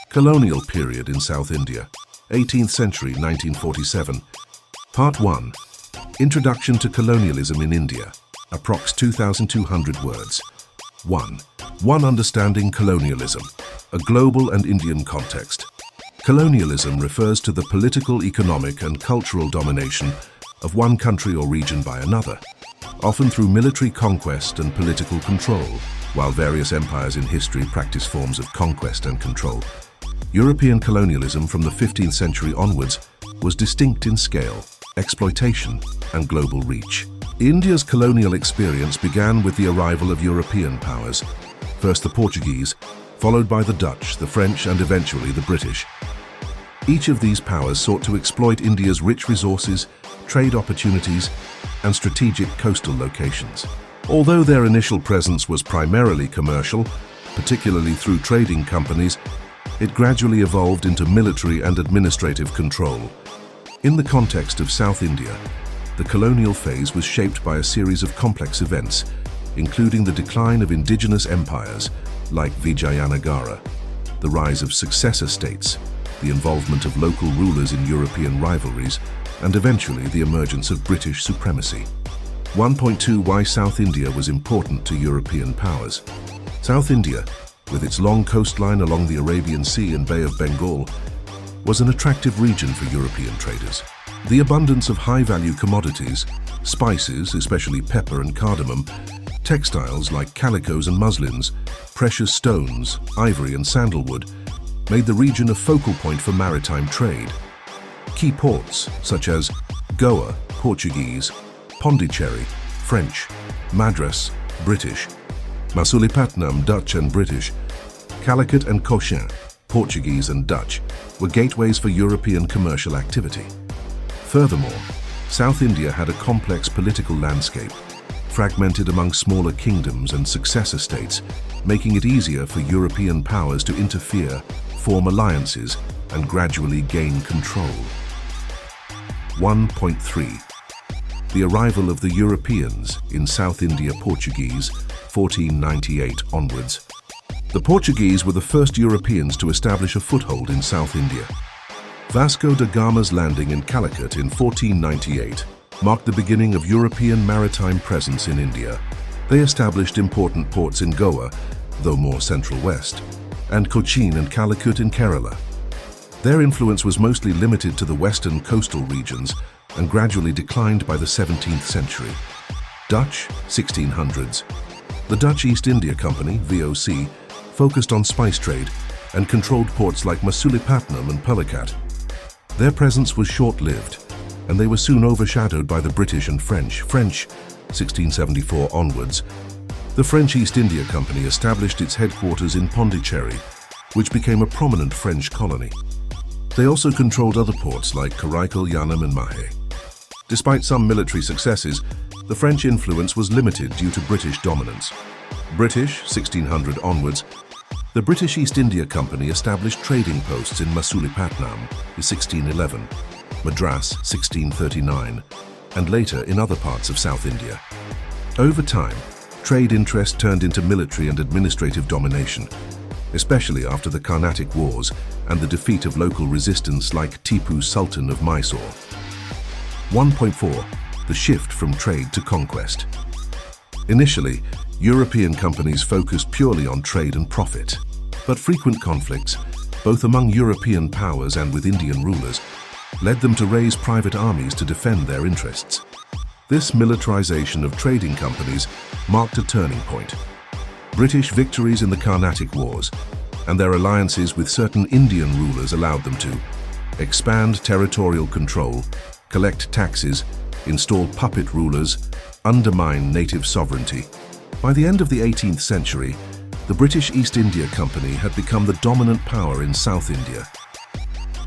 Colonial period in South India, 18th century 1947. Part 1. Introduction to Colonialism in India, approx 2,200 words. 1. Understanding colonialism, a global and Indian context. Colonialism refers to the political, economic and cultural domination of one country or region by another, often through military conquest and political control. While various empires in history practice forms of conquest and control, European colonialism from the 15th century onwards was distinct in scale, exploitation and global reach. India's colonial experience began with the arrival of European powers, first the Portuguese, followed by the Dutch, the French and eventually the British. Each of these powers sought to exploit India's rich resources, trade opportunities and strategic coastal locations. Although their initial presence was primarily commercial, particularly through trading companies, it gradually evolved into military and administrative control. In the context of South India, the colonial phase was shaped by a series of complex events, including the decline of indigenous empires like Vijayanagara, the rise of successor states, the involvement of local rulers in European rivalries, and eventually the emergence of British supremacy. 1.2 Why South India was important to European powers. South India, with its long coastline along the Arabian Sea and Bay of Bengal, was an attractive region for European traders. The abundance of high-value commodities, spices, especially pepper and cardamom, textiles like calicos and muslins, precious stones, ivory and sandalwood, made the region a focal point for maritime trade. Key ports such as Goa, Portuguese, Pondicherry, French, Madras, British, Masulipatam, Dutch and British, Calicut and Cochin, Portuguese and Dutch, were gateways for European commercial activity. Furthermore, South India had a complex political landscape, fragmented among smaller kingdoms and successor states, making it easier for European powers to interfere, form alliances, and gradually gain control. 1.3 The arrival of the Europeans in South India. Portuguese, 1498 onwards. The Portuguese were the first Europeans to establish a foothold in South India. Vasco da Gama's landing in Calicut in 1498 marked the beginning of European maritime presence in India. They established important ports in Goa, though more central west, and Cochin and Calicut in Kerala. Their influence was mostly limited to the western coastal regions and gradually declined by the 17th century. Dutch, 1600s. The Dutch East India Company, VOC, focused on spice trade and controlled ports like Masulipatam and Pulicat. Their presence was short-lived, and they were soon overshadowed by the British and French. 1674 onwards. The French East India Company established its headquarters in Pondicherry, which became a prominent French colony. They also controlled other ports like Karaikal, Yanam and Mahe. Despite some military successes, the French influence was limited due to British dominance. British, 1600 onwards. The British East India Company established trading posts in Masulipatam in 1611, Madras 1639, and later in other parts of South India. Over time, trade interest turned into military and administrative domination, especially after the Carnatic Wars and the defeat of local resistance like Tipu Sultan of Mysore. 1.4 The shift from trade to conquest. Initially, European companies focused purely on trade and profit, but frequent conflicts, both among European powers and with Indian rulers, led them to raise private armies to defend their interests. This militarization of trading companies marked a turning point. British victories in the Carnatic Wars and their alliances with certain Indian rulers allowed them to expand territorial control, collect taxes, install puppet rulers, undermine native sovereignty. By the end of the 18th century, the British East India Company had become the dominant power in South India.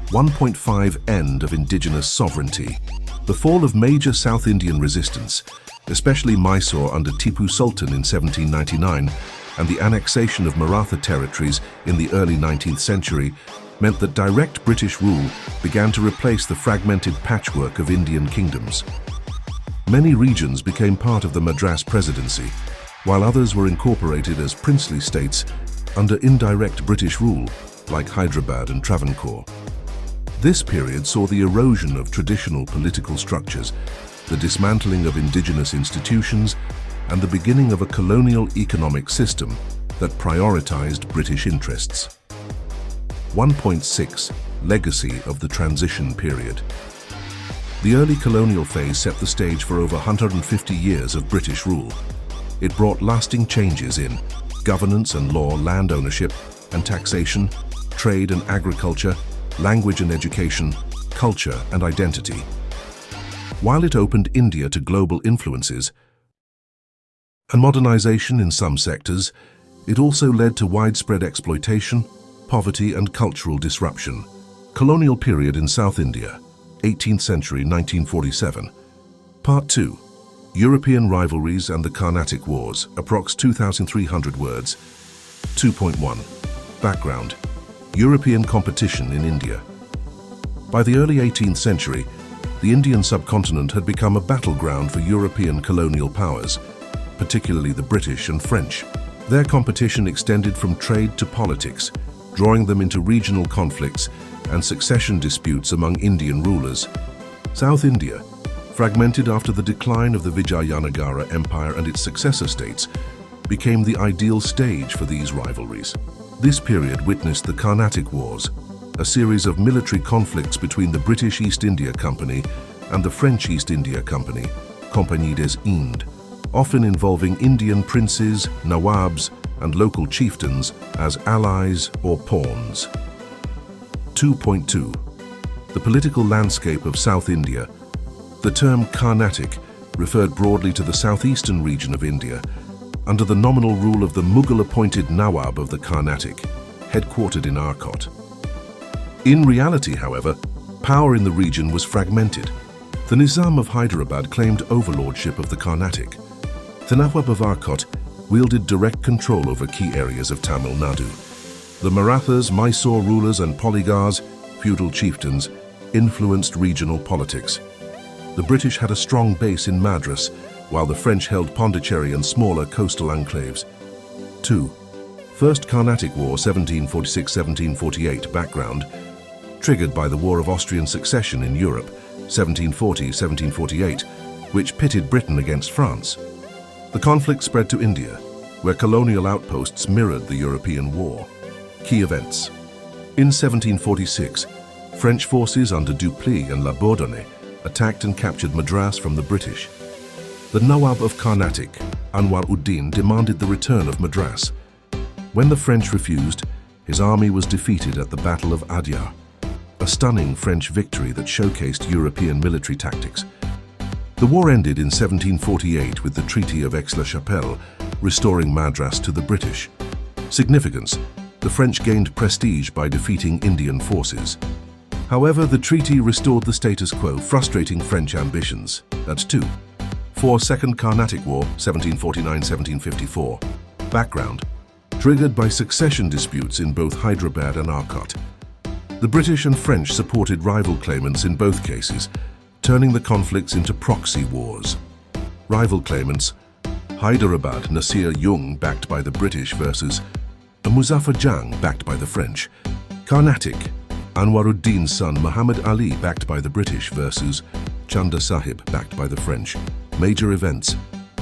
1.5 End of indigenous sovereignty. The fall of major South Indian resistance, especially Mysore under Tipu Sultan in 1799, and the annexation of Maratha territories in the early 19th century, meant that direct British rule began to replace the fragmented patchwork of Indian kingdoms. Many regions became part of the Madras Presidency, while others were incorporated as princely states under indirect British rule. like Hyderabad and Travancore. This period saw the erosion of traditional political structures, the dismantling of indigenous institutions, and the beginning of a colonial economic system that prioritized British interests. 1.6. Legacy of the transition period. The early colonial phase set the stage for over 150 years of British rule. It brought lasting changes in governance and law, land ownership and taxation, trade and agriculture, language and education, culture and identity. While it opened India to global influences and modernization in some sectors, it also led to widespread exploitation, poverty and cultural disruption. Colonial period in South India, 18th century 1947. Part 2. European rivalries and the Carnatic Wars, approx 2,300 words. 2.1. Background. European competition in India. By the early 18th century, the Indian subcontinent had become a battleground for European colonial powers, particularly the British and French. Their competition extended from trade to politics, drawing them into regional conflicts and succession disputes among Indian rulers. South India, fragmented after the decline of the Vijayanagara Empire and its successor states, became the ideal stage for these rivalries. This period witnessed the Carnatic Wars, a series of military conflicts between the British East India Company and the French East India Company, Compagnie des Indes, often involving Indian princes, nawabs, and local chieftains as allies or pawns. 2.2. The political landscape of South India. The term Carnatic referred broadly to the southeastern region of India, under the nominal rule of the Mughal-appointed Nawab of the Carnatic, headquartered in Arcot. In reality, however, power in the region was fragmented. The Nizam of Hyderabad claimed overlordship of the Carnatic. The Nawab of Arcot wielded direct control over key areas of Tamil Nadu. The Marathas, Mysore rulers and polygars, feudal chieftains, influenced regional politics. The British had a strong base in Madras, while the French held Pondicherry and smaller coastal enclaves. 2. First Carnatic War 1746-1748 background, triggered by the War of Austrian Succession in Europe 1740-1748, which pitted Britain against France. The conflict spread to India, where colonial outposts mirrored the European war. Key events. In 1746, French forces under Dupleix and La Bourdonnais attacked and captured Madras from the British. The Nawab of Carnatic, Anwar ud-Din, demanded the return of Madras. When the French refused, his army was defeated at the Battle of Adyar, a stunning French victory that showcased European military tactics. The war ended in 1748 with the Treaty of Aix-la-Chapelle, restoring Madras to the British. Significance: the French gained prestige by defeating Indian forces. However, the treaty restored the status quo, frustrating French ambitions. That's 2. 4. Second Carnatic War, 1749-1754. Background: triggered by succession disputes in both Hyderabad and Arcot. The British and French supported rival claimants in both cases, turning the conflicts into proxy wars. Rival claimants: Hyderabad, Nasir Jung, backed by the British, versus Muzaffar Jang, backed by the French. Carnatic: Anwar ud-Din's son Muhammad Ali, backed by the British, versus Chanda Sahib, backed by the French. Major events: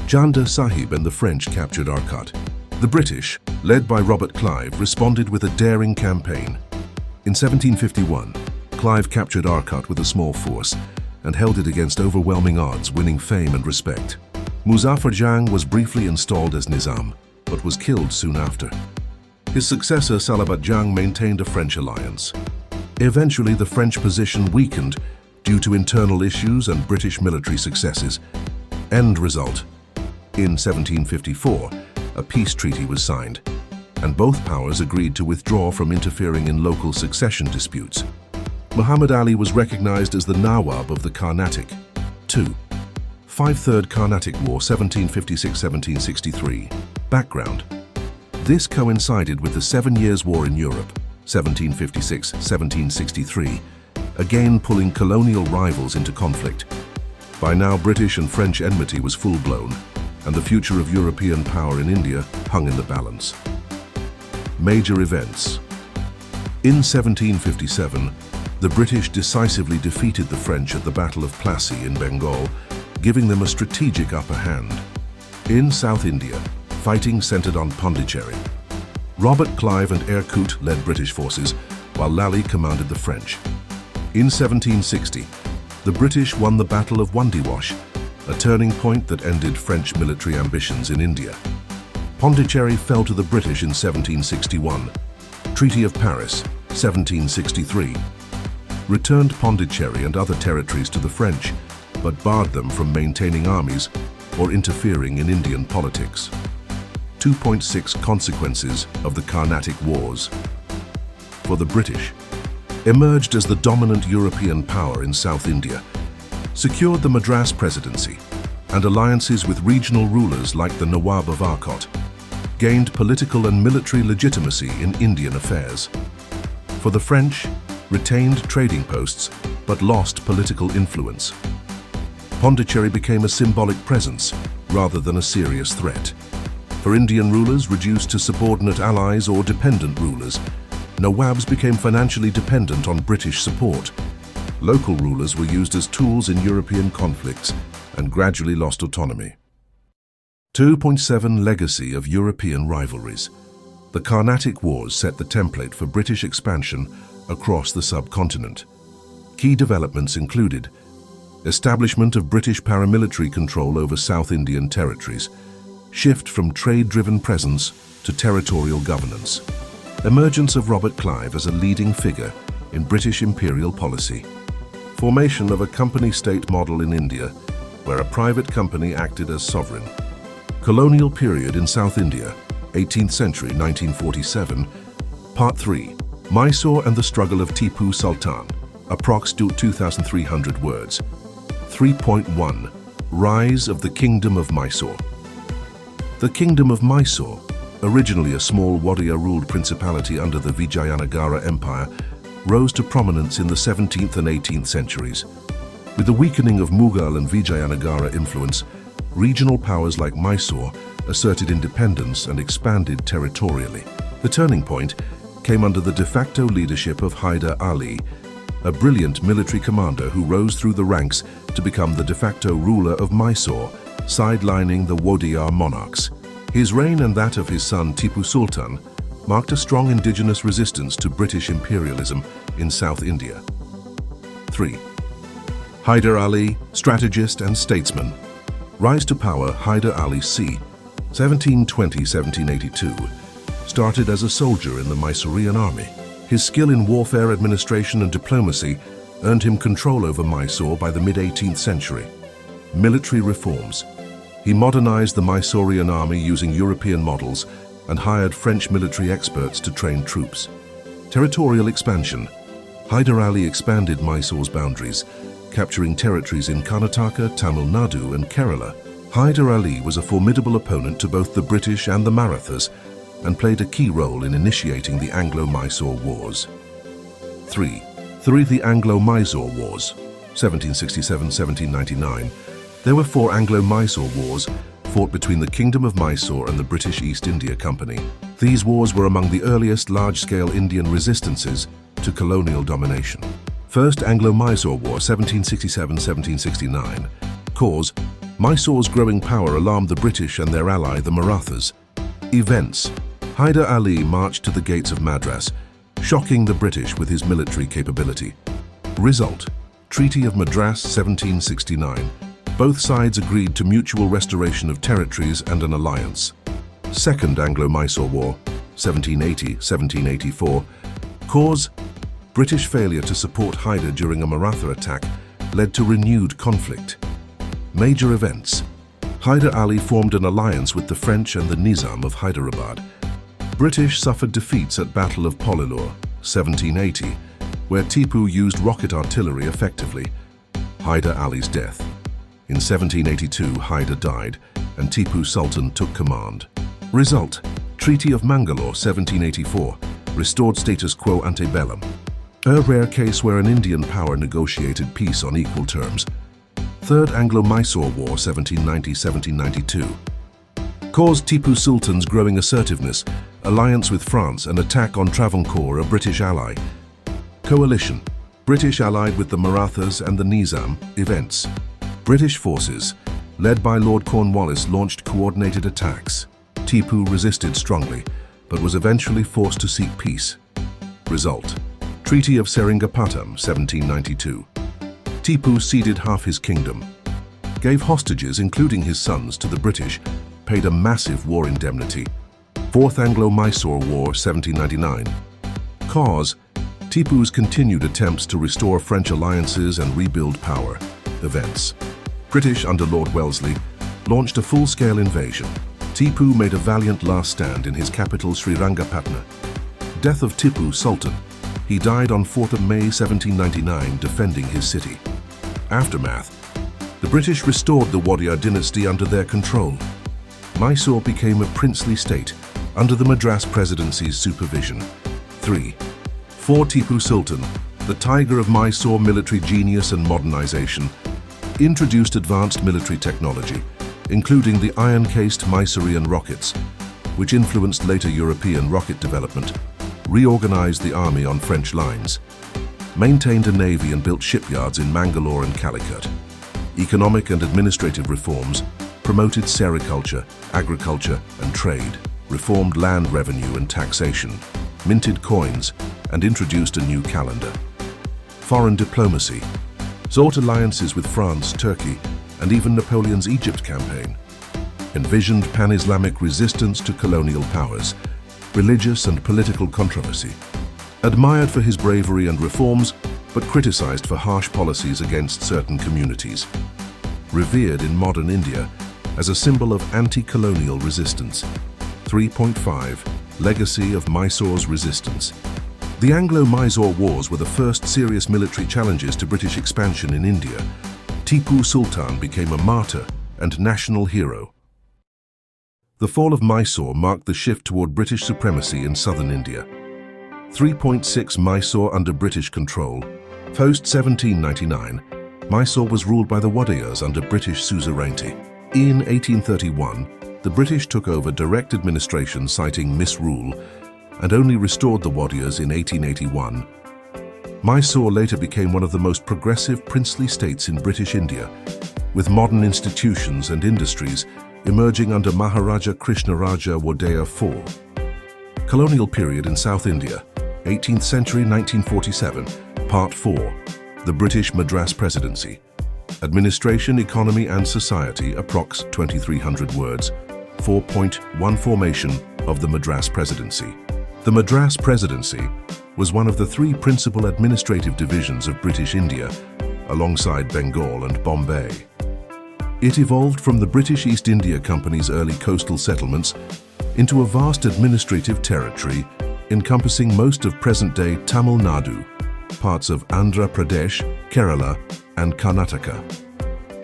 Chanda Sahib and the French captured Arcot. The British, led by Robert Clive, responded with a daring campaign. In 1751, Clive captured Arcot with a small force and held it against overwhelming odds, winning fame and respect. Muzaffar Jang was briefly installed as Nizam, but was killed soon after. His successor Salabat Jang maintained a French alliance. Eventually, the French position weakened due to internal issues and British military successes. End result: in 1754, a peace treaty was signed, and both powers agreed to withdraw from interfering in local succession disputes. Muhammad Ali was recognized as the Nawab of the Carnatic. 2. 5. Third Carnatic War 1756-1763. Background: this coincided with the 7 Years' War in Europe 1756-1763, again pulling colonial rivals into conflict. By now, British and French enmity was full-blown, and the future of European power in India hung in the balance. Major events: In 1757, the British decisively defeated the French at the Battle of Plassey in Bengal, giving them a strategic upper hand. In South India, fighting centered on Pondicherry. Robert Clive and Eyre Coote led British forces, while Lally commanded the French. In 1760, the British won the Battle of Wandiwash, a turning point that ended French military ambitions in India. Pondicherry fell to the British in 1761. Treaty of Paris, 1763, returned Pondicherry and other territories to the French, but barred them from maintaining armies or interfering in Indian politics. 2.6 Consequences of the Carnatic Wars. For the British, emerged as the dominant European power in South India, secured the Madras Presidency, and alliances with regional rulers like the Nawab of Arcot, gained political and military legitimacy in Indian affairs. For the French, retained trading posts but lost political influence. Pondicherry became a symbolic presence rather than a serious threat. For Indian rulers reduced to subordinate allies or dependent rulers, Nawabs became financially dependent on British support. Local rulers were used as tools in European conflicts and gradually lost autonomy. 2.7 Legacy of European Rivalries. The Carnatic Wars set the template for British expansion across the subcontinent. Key developments included establishment of British paramilitary control over South Indian territories, shift from trade-driven presence to territorial governance, emergence of Robert Clive as a leading figure in British imperial policy, formation of a company-state model in India, where a private company acted as sovereign, colonial period in South India, 18th century 1947, Part 3, Mysore and the Struggle of Tipu Sultan, approx 2,300 words. 3.1 Rise of the Kingdom of Mysore. The Kingdom of Mysore, originally a small Wadiya-ruled principality under the Vijayanagara Empire, rose to prominence in the 17th and 18th centuries. With the weakening of Mughal and Vijayanagara influence, regional powers like Mysore asserted independence and expanded territorially. The turning point came under the de facto leadership of Hyder Ali, a brilliant military commander who rose through the ranks to become the de facto ruler of Mysore, sidelining the Wodeyar monarchs. His reign and that of his son Tipu Sultan marked a strong indigenous resistance to British imperialism in South India. 3. Hyder Ali, strategist and statesman. Rise to power. Hyder Ali c. 1720-1782, started as a soldier in the Mysorean army. His skill in warfare, administration and diplomacy earned him control over Mysore by the mid-18th century. Military reforms. He modernized the Mysorean army using European models and hired French military experts to train troops. Territorial expansion. Hyder Ali expanded Mysore's boundaries, capturing territories in Karnataka, Tamil Nadu and Kerala. Hyder Ali was a formidable opponent to both the British and the Marathas and played a key role in initiating the Anglo-Mysore Wars. 3. The Anglo-Mysore Wars, 1767-1799. There were 4 Anglo-Mysore Wars fought between the Kingdom of Mysore and the British East India Company. These wars were among the earliest large-scale Indian resistances to colonial domination. First Anglo-Mysore War, 1767-1769. Cause: Mysore's growing power alarmed the British and their ally, the Marathas. Events: Hyder Ali marched to the gates of Madras, shocking the British with his military capability. Result: Treaty of Madras, 1769. Both sides agreed to mutual restoration of territories and an alliance. Second Anglo-Mysore War, 1780-1784. Cause: British failure to support Hyder during a Maratha attack led to renewed conflict. Major events: Hyder Ali formed an alliance with the French and the Nizam of Hyderabad. British suffered defeats at Battle of Polilur, 1780, where Tipu used rocket artillery effectively. Hyder Ali's death. In 1782, Hyder died, and Tipu Sultan took command. Result: Treaty of Mangalore, 1784, restored status quo ante bellum. A rare case where an Indian power negotiated peace on equal terms. Third Anglo-Mysore War, 1790-1792. Cause: Tipu Sultan's growing assertiveness Alliance with France and attack on Travancore, a British ally. Coalition. British allied with the Marathas and the Nizam. Events. British forces, led by Lord Cornwallis, launched coordinated attacks. Tipu resisted strongly, but was eventually forced to seek peace. Result. Treaty of Seringapatam, 1792. Tipu ceded half his kingdom, gave hostages, including his sons, to the British, paid a massive war indemnity. Fourth Anglo-Mysore War, 1799. Cause: Tipu's continued attempts to restore French alliances and rebuild power. Events. British under Lord Wellesley launched a full-scale invasion. Tipu made a valiant last stand in his capital Srirangapatna. Death of Tipu Sultan. He died on 4th of May 1799 defending his city. Aftermath. The British restored the Wadiyar dynasty under their control. Mysore became a princely state under the Madras Presidency's supervision. 3. For Tipu Sultan, the Tiger of Mysore, military genius and modernization, introduced advanced military technology, including the iron-cased Mysorean rockets, which influenced later European rocket development, reorganized the army on French lines, maintained a navy and built shipyards in Mangalore and Calicut. Economic and administrative reforms promoted sericulture, agriculture and trade, reformed land revenue and taxation, minted coins, and introduced a new calendar. Foreign diplomacy sought alliances with France, Turkey, and even Napoleon's Egypt campaign. Envisioned pan-Islamic resistance to colonial powers, religious and political controversy. Admired for his bravery and reforms, but criticized for harsh policies against certain communities. Revered in modern India as a symbol of anti-colonial resistance. 3.5. Legacy of Mysore's resistance. The Anglo-Mysore Wars were the first serious military challenges to British expansion in India. Tipu Sultan became a martyr and national hero. The fall of Mysore marked the shift toward British supremacy in southern India. 3.6. Mysore under British control. Post-1799, Mysore was ruled by the Wadiyars under British suzerainty. In 1831, the British took over direct administration, citing misrule, and only restored the Wadiyars in 1881. Mysore later became one of the most progressive princely states in British India, with modern institutions and industries emerging under Maharaja Krishnaraja Wadaya IV. Colonial period in South India, 18th century 1947, Part 4, the British Madras Presidency. Administration, economy and society, approx 2300 words. 4.1 Formation of the Madras Presidency. The Madras Presidency was one of the three principal administrative divisions of British India, alongside Bengal and Bombay. It evolved from the British East India Company's early coastal settlements into a vast administrative territory encompassing most of present-day Tamil Nadu, parts of Andhra Pradesh, Kerala, and Karnataka.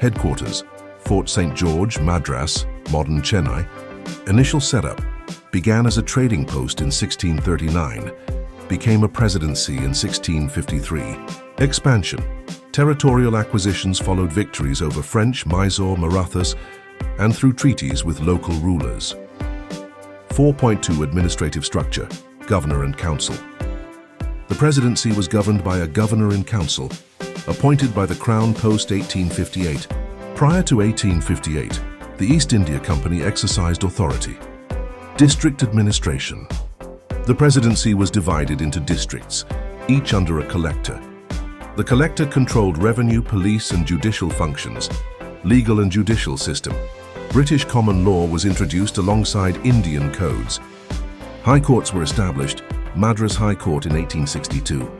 Headquarters, Fort St. George, Madras, modern Chennai. Initial setup began as a trading post in 1639, became a presidency in 1653. Expansion. Territorial acquisitions followed victories over French, Mysore, Marathas, and through treaties with local rulers. 4.2 Administrative structure, Governor and Council. The presidency was governed by a Governor in Council, appointed by the Crown post-1858. Prior to 1858, the East India Company exercised authority. District administration. The presidency was divided into districts, each under a collector. The collector controlled revenue, police and judicial functions, legal and judicial system. British common law was introduced alongside Indian codes. High courts were established, Madras High Court in 1862.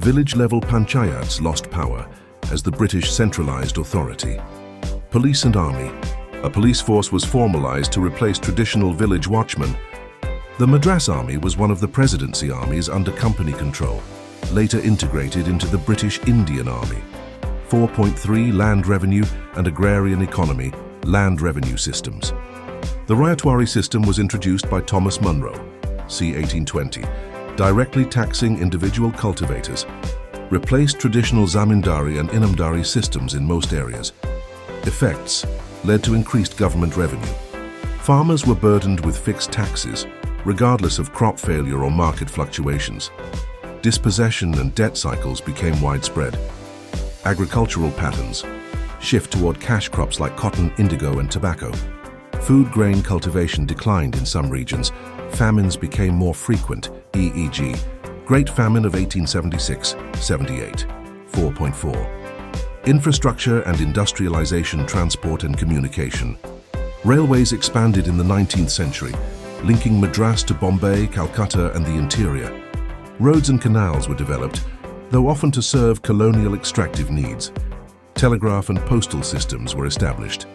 Village-level panchayats lost power as the British centralized authority. Police and army. A police force was formalized to replace traditional village watchmen. The Madras Army was one of the presidency armies under company control, later integrated into the British Indian Army. 4.3 Land revenue and agrarian economy, land revenue systems. The Ryotwari system was introduced by Thomas Munro, c. 1820, directly taxing individual cultivators, replaced traditional zamindari and inamdari systems in most areas. Effects led to increased government revenue. Farmers were burdened with fixed taxes, regardless of crop failure or market fluctuations. Dispossession and debt cycles became widespread. Agricultural patterns shift toward cash crops like cotton, indigo, and tobacco. Food grain cultivation declined in some regions. Famines became more frequent, e.g., Great Famine of 1876-78, 4.4. Infrastructure and industrialization, transport and communication. Railways expanded in the 19th century, linking Madras to Bombay, Calcutta, and the interior. Roads and canals were developed, though often to serve colonial extractive needs. Telegraph and postal systems were established.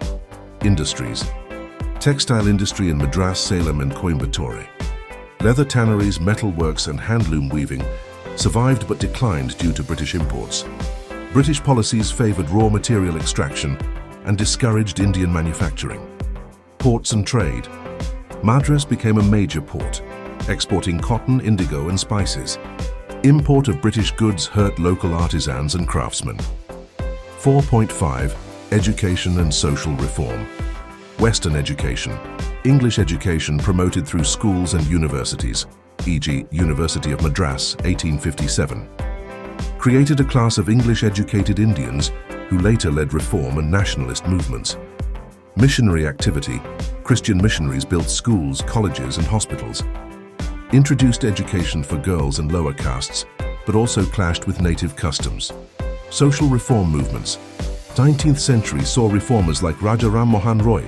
Industries. Textile industry in Madras, Salem, and Coimbatore. Leather tanneries, metalworks, and handloom weaving survived but declined due to British imports. British policies favored raw material extraction and discouraged Indian manufacturing. Ports and trade. Madras became a major port, exporting cotton, indigo, and spices. Import of British goods hurt local artisans and craftsmen. 4.5. Education and social reform. Western education. English education promoted through schools and universities, e.g. University of Madras, 1857. Created a class of English-educated Indians who later led reform and nationalist movements. Missionary activity. Christian missionaries built schools, colleges, and hospitals. Introduced education for girls and lower castes, but also clashed with native customs. Social reform movements. 19th century saw reformers like Raja Ram Mohan Roy,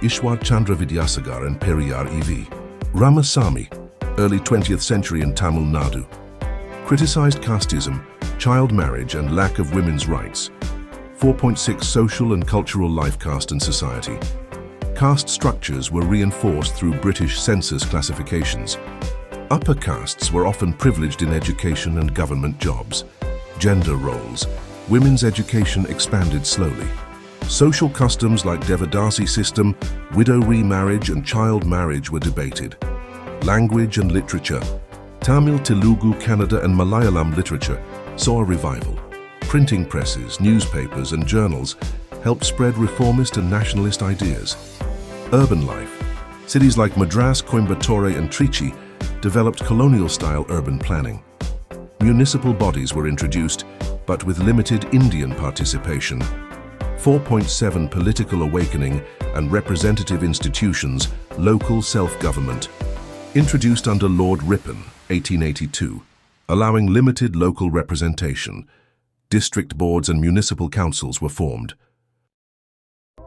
Ishwar Chandra Vidyasagar, and Periyar E.V. Ramasamy, early 20th century in Tamil Nadu. Criticized casteism, child marriage, and lack of women's rights. 4.6. Social and cultural life, caste and society. Caste structures were reinforced through British census classifications. Upper castes were often privileged in education and government jobs. Gender roles. Women's education expanded slowly. Social customs like Devadasi system, widow remarriage, and child marriage were debated. Language and literature. Tamil, Telugu, Kannada, and Malayalam literature saw a revival. Printing presses, newspapers, and journals helped spread reformist and nationalist ideas. Urban life. Cities like Madras, Coimbatore, and Trichy developed colonial-style urban planning. Municipal bodies were introduced, but with limited Indian participation. 4.7. Political awakening and representative institutions, local self-government. Introduced under Lord Ripon, 1882, allowing limited local representation. District boards and municipal councils were formed.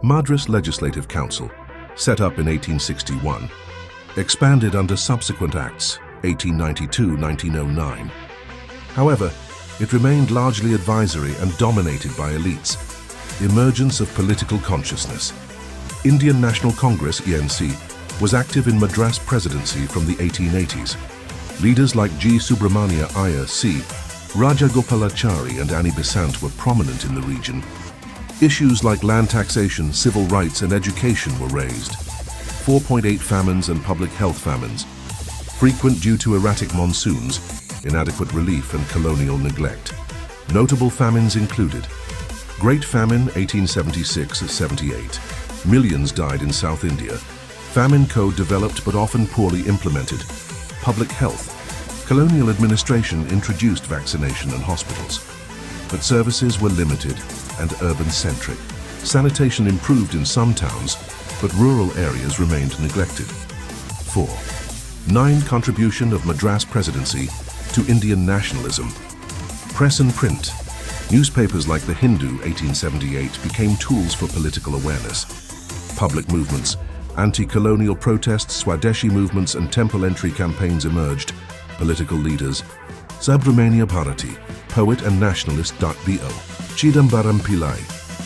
Madras Legislative Council, set up in 1861, expanded under subsequent acts, 1892-1909. However, it remained largely advisory and dominated by elites. Emergence of political consciousness. Indian National Congress, ENC, was active in Madras Presidency from the 1880s. Leaders like G. Subramania Iyer, C. Rajagopalachari, and Annie Besant were prominent in the region. Issues like land taxation, civil rights, and education were raised. 4.8. Famines and public health famines. Frequent due to erratic monsoons, inadequate relief, and colonial neglect. Notable famines included Great Famine, 1876-78. Millions died in South India. Famine Code developed but often poorly implemented. Public health. Colonial administration introduced vaccination and hospitals, but services were limited and urban-centric. Sanitation improved in some towns, but rural areas remained neglected. 4. 9. Contribution of Madras Presidency to Indian nationalism. Press and print. Newspapers like The Hindu, 1878, became tools for political awareness. Public movements. Anti-colonial protests, Swadeshi movements, and temple entry campaigns emerged. Political leaders. Subramania Bharati, poet and nationalist. Bo. Chidambaram Pillai,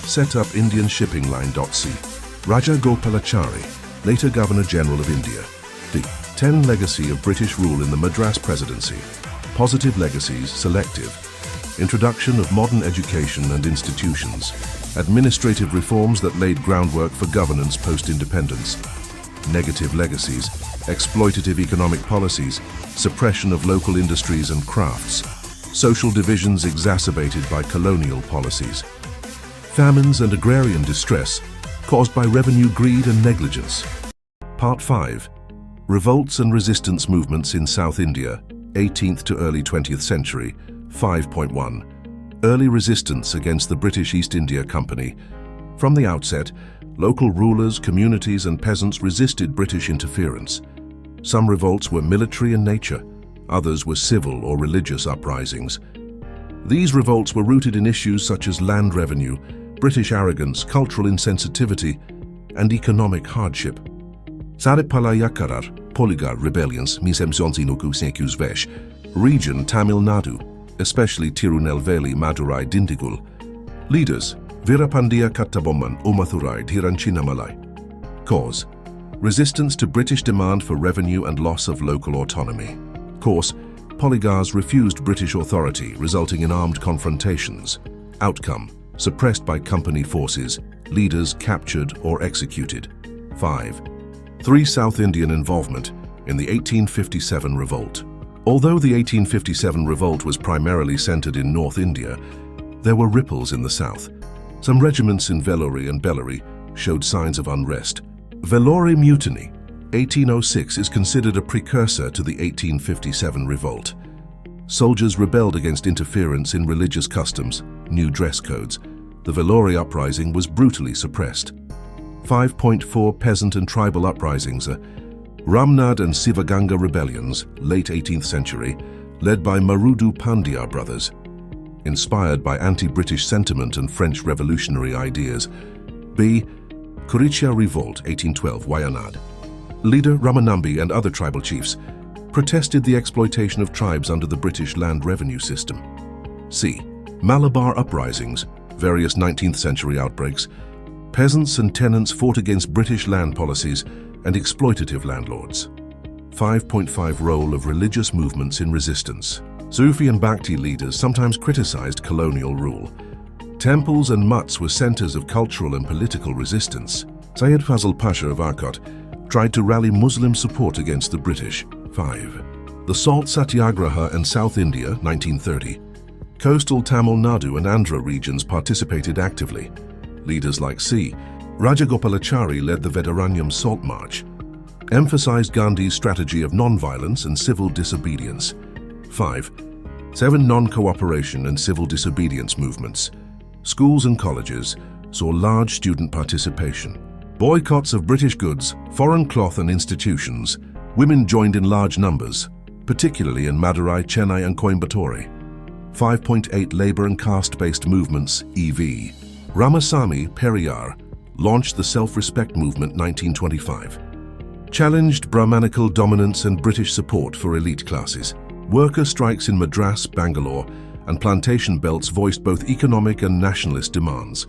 set up Indian shipping line. C. Rajagopalachari, later Governor-General of India. D. 10. Legacy of British rule in the Madras Presidency. Positive legacies, selective. Introduction of modern education and institutions. Administrative reforms that laid groundwork for governance post-independence. Negative legacies, exploitative economic policies, suppression of local industries and crafts. Social divisions exacerbated by colonial policies. Famines and agrarian distress caused by revenue greed and negligence. Part 5. Revolts and resistance movements in South India, 18th to early 20th century, 5.1. Early resistance against the British East India Company. From the outset, local rulers, communities and peasants resisted British interference. Some revolts were military in nature, others were civil or religious uprisings. These revolts were rooted in issues such as land revenue, British arrogance, cultural insensitivity, and economic hardship. Saripalaya Poligar rebellions, region Tamil Nadu, especially Tirunelveli, Madurai, Dindigul. Leaders, Veerapandiya Kattabomman, Umathurai, Dhiranchinnamalai. Cause, resistance to British demand for revenue and loss of local autonomy. Course, polygars refused British authority, resulting in armed confrontations. Outcome, suppressed by company forces, leaders captured or executed. 5. 3. South Indian involvement in the 1857 revolt. Although the 1857 revolt was primarily centered in North India, there were ripples in the south. Some regiments in Vellore and Bellary showed signs of unrest. Vellore Mutiny, 1806, is considered a precursor to the 1857 revolt. Soldiers rebelled against interference in religious customs, new dress codes. The Vellore uprising was brutally suppressed. 5.4 Peasant and tribal uprisings. Ramnad and Sivaganga rebellions, late 18th century, led by Marudu Pandya brothers. Inspired by anti-British sentiment and French revolutionary ideas. B. Kuricha Revolt, 1812, Wayanad. Leader Ramanambi and other tribal chiefs protested the exploitation of tribes under the British land revenue system. C. Malabar uprisings, various 19th century outbreaks. Peasants and tenants fought against British land policies and exploitative landlords. 5.5 Role of religious movements in resistance. Sufi and Bhakti leaders sometimes criticized colonial rule. Temples and mutts were centers of cultural and political resistance. Syed Fazl Pasha of Arcot tried to rally Muslim support against the British. 5. The Salt Satyagraha in South India, 1930. Coastal Tamil Nadu and Andhra regions participated actively. Leaders like C. Rajagopalachari led the Vedaranyam Salt March, emphasized Gandhi's strategy of non-violence and civil disobedience. 5. 7 Non-cooperation and civil disobedience movements. Schools and colleges saw large student participation. Boycotts of British goods, foreign cloth and institutions. Women joined in large numbers, particularly in Madurai, Chennai and Coimbatore. 5.8 Labor and caste-based movements, EV. Ramasamy Periyar launched the self-respect movement 1925. Challenged Brahmanical dominance and British support for elite classes. Worker strikes in Madras, Bangalore, and plantation belts voiced both economic and nationalist demands.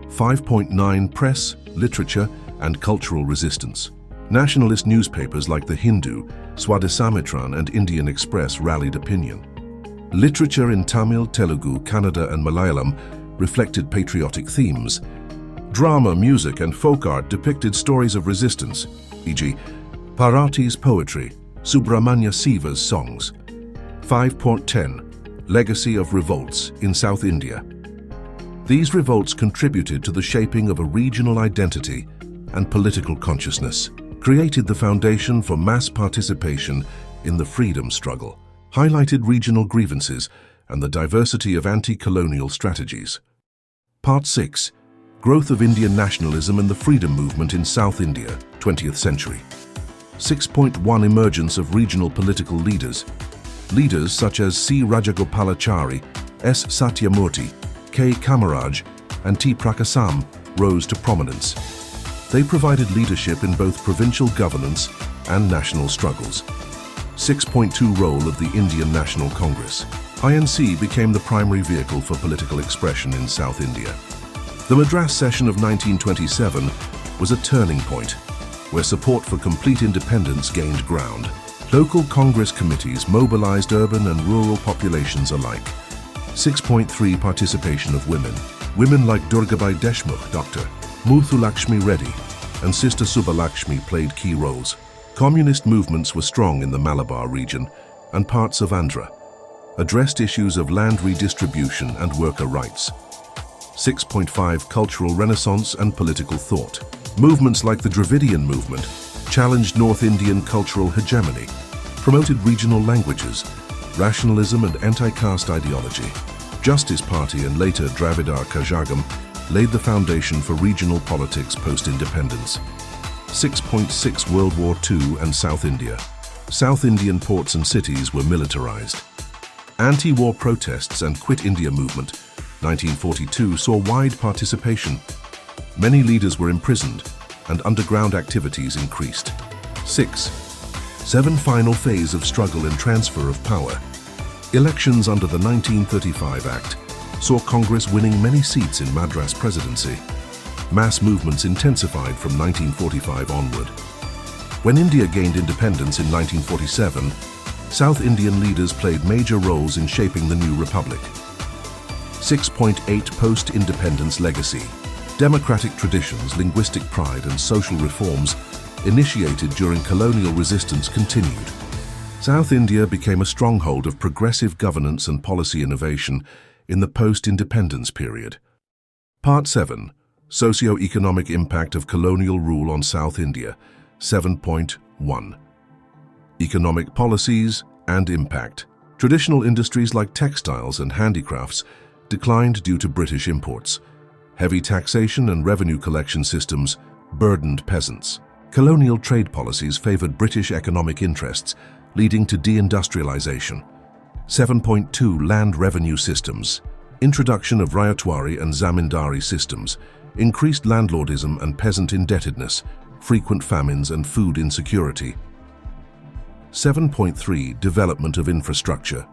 5.9 Press, literature, and cultural resistance. Nationalist newspapers like The Hindu, Swadesamitran, and Indian Express rallied opinion. Literature in Tamil, Telugu, Kannada, and Malayalam reflected patriotic themes. Drama, music, and folk art depicted stories of resistance, e.g., Parati's poetry, Subramanya Siva's songs. 5.10 Legacy of revolts in South India. These revolts contributed to the shaping of a regional identity and political consciousness, created the foundation for mass participation in the freedom struggle, highlighted regional grievances and the diversity of anti-colonial strategies. Part 6. Growth of Indian nationalism and the freedom movement in South India, 20th century. 6.1 Emergence of regional political leaders. Leaders such as C. Rajagopalachari, S. Satyamurthy, K. Kamaraj, and T. Prakasam rose to prominence. They provided leadership in both provincial governance and national struggles. 6.2 Role of the Indian National Congress. INC became the primary vehicle for political expression in South India. The Madras Session of 1927 was a turning point, where support for complete independence gained ground. Local Congress committees mobilized urban and rural populations alike. 6.3 Participation of women. Women like Durgabai Deshmukh, Dr. Muthulakshmi Reddy, and Sister Subbalakshmi played key roles. Communist movements were strong in the Malabar region and parts of Andhra, addressed issues of land redistribution and worker rights. 6.5 Cultural renaissance and political thought. Movements like the Dravidian movement, challenged North Indian cultural hegemony, promoted regional languages, rationalism and anti-caste ideology. Justice Party and later Dravidar Kazhagam laid the foundation for regional politics post-independence. 6.6 World War II and South India. South Indian ports and cities were militarized. Anti-war protests and Quit India movement, 1942, saw wide participation. Many leaders were imprisoned and underground activities increased. 7 Final phase of struggle and transfer of power. Elections under the 1935 Act saw Congress winning many seats in Madras Presidency. Mass movements intensified from 1945 onward. When India gained independence in 1947, South Indian leaders played major roles in shaping the new republic. 6.8 Post-independence legacy. Democratic traditions, linguistic pride and social reforms initiated during colonial resistance continued. South India became a stronghold of progressive governance and policy innovation in the post-independence period. Part 7. Socio-economic impact of colonial rule on South India. 7.1. Economic policies and impact. Traditional industries like textiles and handicrafts declined due to British imports. Heavy taxation and revenue collection systems burdened peasants. Colonial trade policies favored British economic interests, leading to deindustrialization. 7.2 Land revenue systems. Introduction of ryotwari and zamindari systems increased landlordism and peasant indebtedness, frequent famines and food insecurity. 7.3 Development of infrastructure.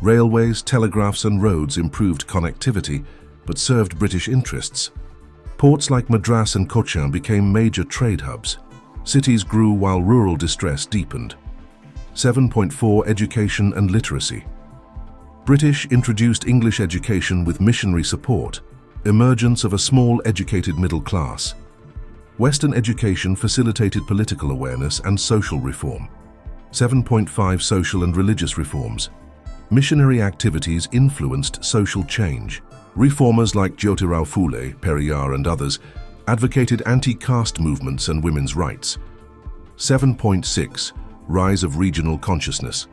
Railways, telegraphs and roads improved connectivity but served British interests. Ports like Madras and Cochin became major trade hubs. Cities grew while rural distress deepened. 7.4 Education and literacy. British introduced English education with missionary support, emergence of a small educated middle class. Western education facilitated political awareness and social reform. 7.5 Social and religious reforms. Missionary activities influenced social change. Reformers like Jyotirao Phule, Periyar and others advocated anti-caste movements and women's rights. 7.6 Rise of regional consciousness.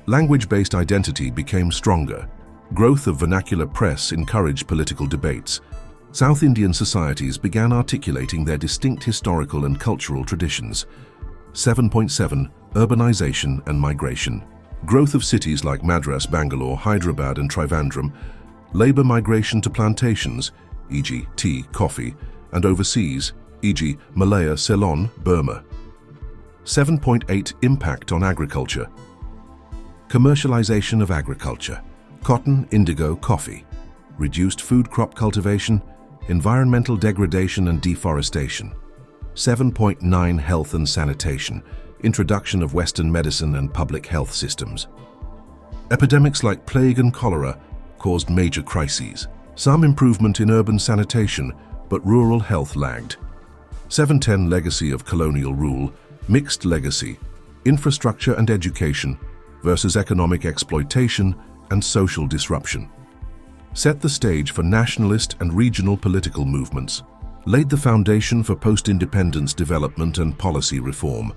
Language-based identity became stronger. Growth of vernacular press encouraged political debates. South Indian societies began articulating their distinct historical and cultural traditions. 7.7 Urbanization and migration. Growth of cities like Madras, Bangalore, Hyderabad and Trivandrum. Labor migration to plantations, e.g. tea, coffee, and overseas, e.g. Malaya, Ceylon, Burma. 7.8 Impact on agriculture. Commercialization of agriculture. Cotton, indigo, coffee. Reduced food crop cultivation, environmental degradation and deforestation. 7.9 Health and sanitation. Introduction of Western medicine and public health systems. Epidemics like plague and cholera caused major crises. Some improvement in urban sanitation, but rural health lagged. 7.10 Legacy of colonial rule. Mixed legacy. Infrastructure and education versus economic exploitation and social disruption. Set the stage for nationalist and regional political movements. Laid the foundation for post-independence development and policy reform.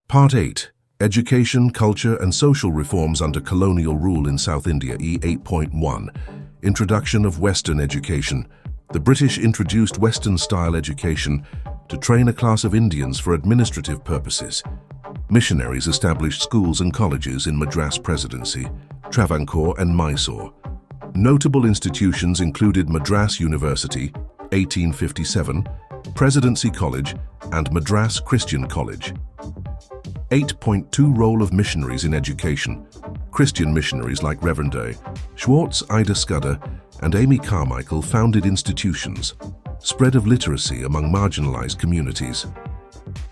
Part 8. Education, culture and social reforms under colonial rule in South India. E8.1. Introduction of Western education. The British introduced Western-style education to train a class of Indians for administrative purposes. Missionaries established schools and colleges in Madras Presidency, Travancore and Mysore. Notable institutions included Madras University, 1857, Presidency College and Madras Christian College. 8.2 Role of missionaries in education. Christian missionaries like Reverend A. Schwartz, Ida Scudder and Amy Carmichael founded institutions. Spread of literacy among marginalized communities.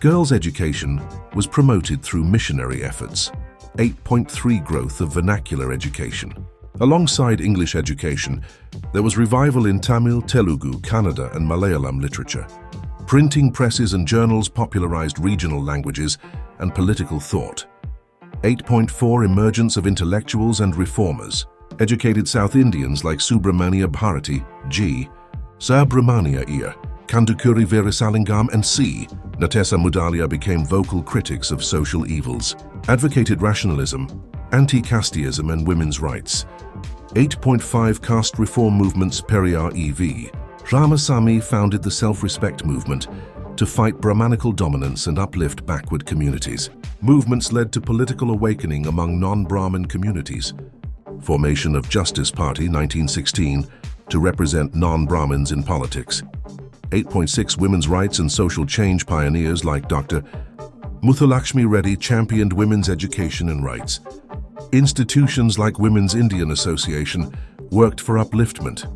Girls' education was promoted through missionary efforts. 8.3 Growth of vernacular education. Alongside English education, there was revival in Tamil, Telugu, Kannada and Malayalam literature. Printing presses and journals popularized regional languages and political thought. 8.4 Emergence of intellectuals and reformers. Educated South Indians like Subramania Bharati, G. Subramania Iyer, Kandukuri Veerasalingam and C. Natesa Mudalia became vocal critics of social evils, advocated rationalism, anti-casteism and women's rights. 8.5 Caste reform movements. Periyar E.V. Ramasamy founded the self-respect movement to fight Brahmanical dominance and uplift backward communities. Movements led to political awakening among non-Brahmin communities. Formation of Justice Party 1916 to represent non-Brahmins in politics. 8.6 Women's rights and social change pioneers like Dr. Muthulakshmi Reddy championed women's education and rights. Institutions like Women's Indian Association worked for upliftment.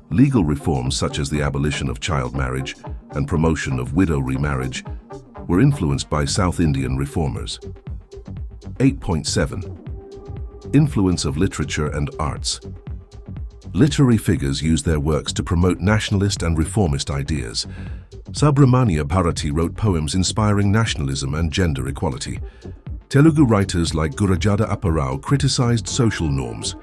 Legal reforms such as the abolition of child marriage and promotion of widow remarriage were influenced by South Indian reformers. 8.7 Influence of literature and arts. Literary figures used their works to promote nationalist and reformist ideas. Subramania Bharati wrote poems inspiring nationalism and gender equality. Telugu writers like Gurajada Apparao criticized social norms.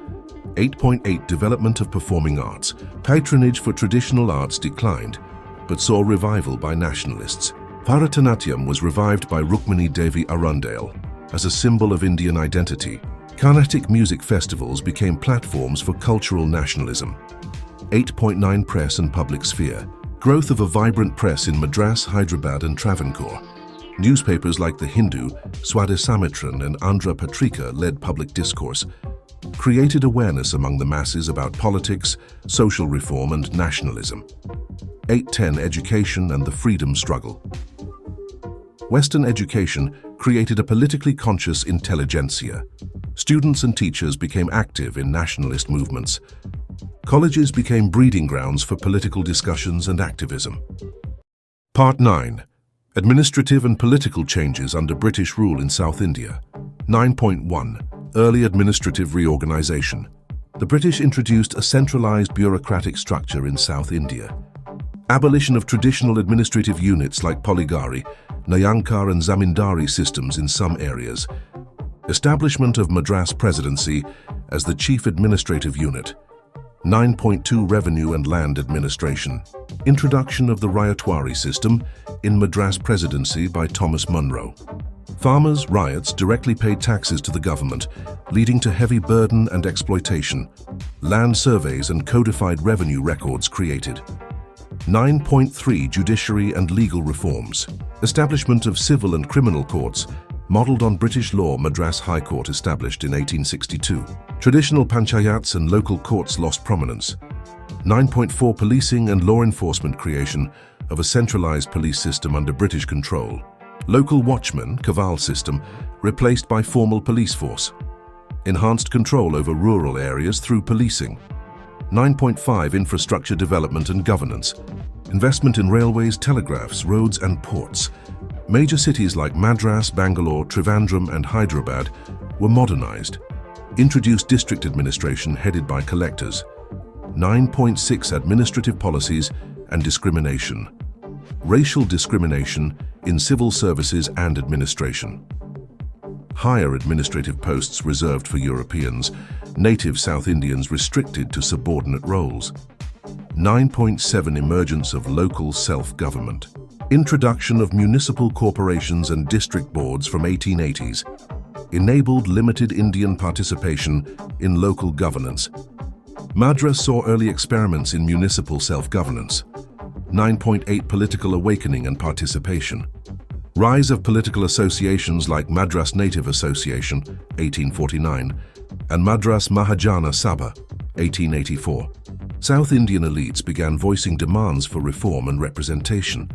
8.8 Development of performing arts. Patronage for traditional arts declined, but saw revival by nationalists. Bharatanatyam was revived by Rukmini Devi Arundale as a symbol of Indian identity. Carnatic music festivals became platforms for cultural nationalism. 8.9 Press and public sphere. Growth of a vibrant press in Madras, Hyderabad and Travancore. Newspapers like The Hindu, Swadesamitran and Andhra Patrika led public discourse, created awareness among the masses about politics, social reform and nationalism. 8.10 Education and the freedom struggle. Western education created a politically conscious intelligentsia. Students and teachers became active in nationalist movements. Colleges became breeding grounds for political discussions and activism. Part 9. Administrative and political changes under British rule in South India. 9.1 Early administrative reorganization. The British introduced a centralized bureaucratic structure in South India. Abolition of traditional administrative units like Polygari, Nayankar and Zamindari systems in some areas. Establishment of Madras Presidency as the chief administrative unit. 9.2 Revenue and Land Administration. Introduction of the Ryotwari system in Madras Presidency by Thomas Munro. Farmers, ryots directly paid taxes to the government, leading to heavy burden and exploitation. Land surveys and codified revenue records created. 9.3 Judiciary and legal reforms. Establishment of civil and criminal courts, modelled on British law. Madras High Court established in 1862. Traditional panchayats and local courts lost prominence. 9.4 Policing and law enforcement. Creation of a centralised police system under British control. Local watchmen, Kaval system, replaced by formal police force. Enhanced control over rural areas through policing. 9.5 Infrastructure development and governance. Investment in railways, telegraphs, roads and ports. Major cities like Madras, Bangalore, Trivandrum and Hyderabad were modernized. Introduced district administration headed by collectors. 9.6 Administrative policies and discrimination. Racial discrimination in civil services and administration. Higher administrative posts reserved for Europeans, native South Indians restricted to subordinate roles. 9.7 Emergence of local self-government. Introduction of municipal corporations and district boards from 1880s. Enabled limited Indian participation in local governance. Madras saw early experiments in municipal self-governance. 9.8 Political awakening and participation. Rise of political associations like Madras Native Association, 1849, and Madras Mahajana Sabha, 1884. South Indian elites began voicing demands for reform and representation.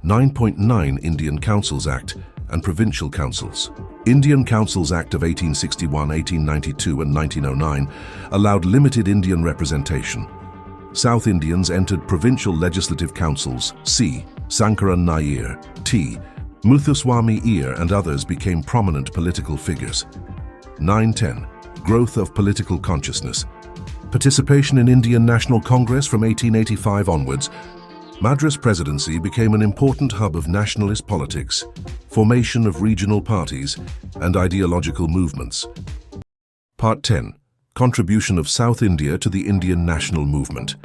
9.9 Indian Councils Act and Provincial Councils. Indian Councils Act of 1861, 1892 and 1909 allowed limited Indian representation. South Indians entered provincial legislative councils. C. Sankaran Nair, T. Muthuswami Iyer and others became prominent political figures. 9.10 Growth of political consciousness. Participation in Indian National Congress from 1885 onwards. Madras Presidency became an important hub of nationalist politics, formation of regional parties, and ideological movements. Part 10. Contribution of South India to the Indian national movement.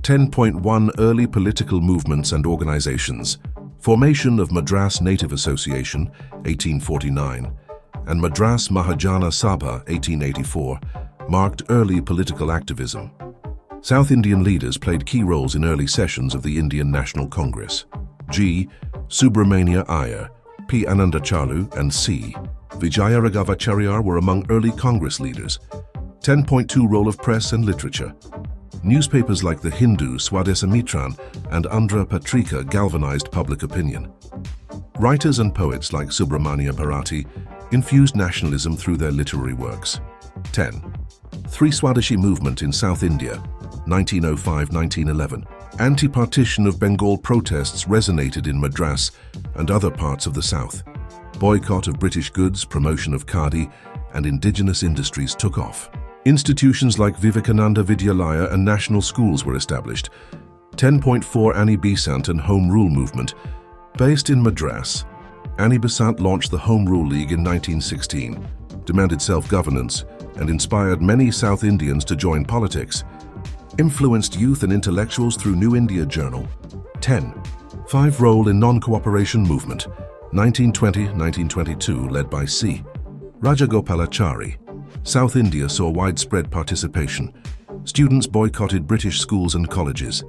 10.1 Early political movements and organizations. Formation of Madras Native Association, 1849, and Madras Mahajana Sabha, 1884, marked early political activism. South Indian leaders played key roles in early sessions of the Indian National Congress. G. Subramania Iyer, P. Anandachalu, and C. Vijayaraghavacharya were among early Congress leaders. 10.2 Role of press and literature. Newspapers like the Hindu, Swadesamitran, and Andhra Patrika galvanized public opinion. Writers and poets like Subramania Bharati infused nationalism through their literary works. 10. Three Swadeshi movement in South India, 1905-1911. Anti-partition of Bengal protests resonated in Madras and other parts of the south. Boycott of British goods, promotion of khadi, and indigenous industries took off. Institutions like Vivekananda Vidyalaya and national schools were established. 10.4 Annie Besant and Home Rule movement. Based in Madras, Annie Besant launched the Home Rule League in 1916, demanded self-governance, and inspired many South Indians to join politics. Influenced youth and intellectuals through New India Journal. 10. Five Role in Non-Cooperation Movement, 1920-1922, led by C. Rajagopalachari. South India saw widespread participation. Students boycotted British schools and colleges.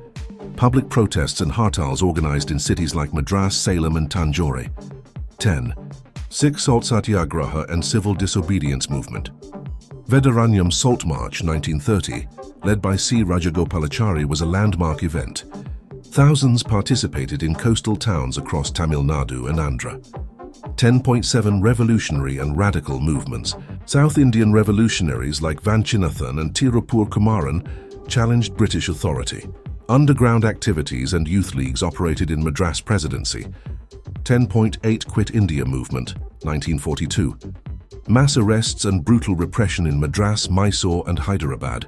Public protests and hartals organized in cities like Madras, Salem, and Tanjore. 10. Sikh Salt Satyagraha and Civil Disobedience Movement. Vedaranyam Salt March, 1930, led by C. Rajagopalachari, was a landmark event. Thousands participated in coastal towns across Tamil Nadu and Andhra. 10.7 Revolutionary and radical movements. South Indian revolutionaries like Vanchinathan and Tirupur Kumaran challenged British authority. Underground activities and youth leagues operated in Madras Presidency. 10.8 Quit India Movement, 1942. Mass arrests and brutal repression in Madras, Mysore and Hyderabad.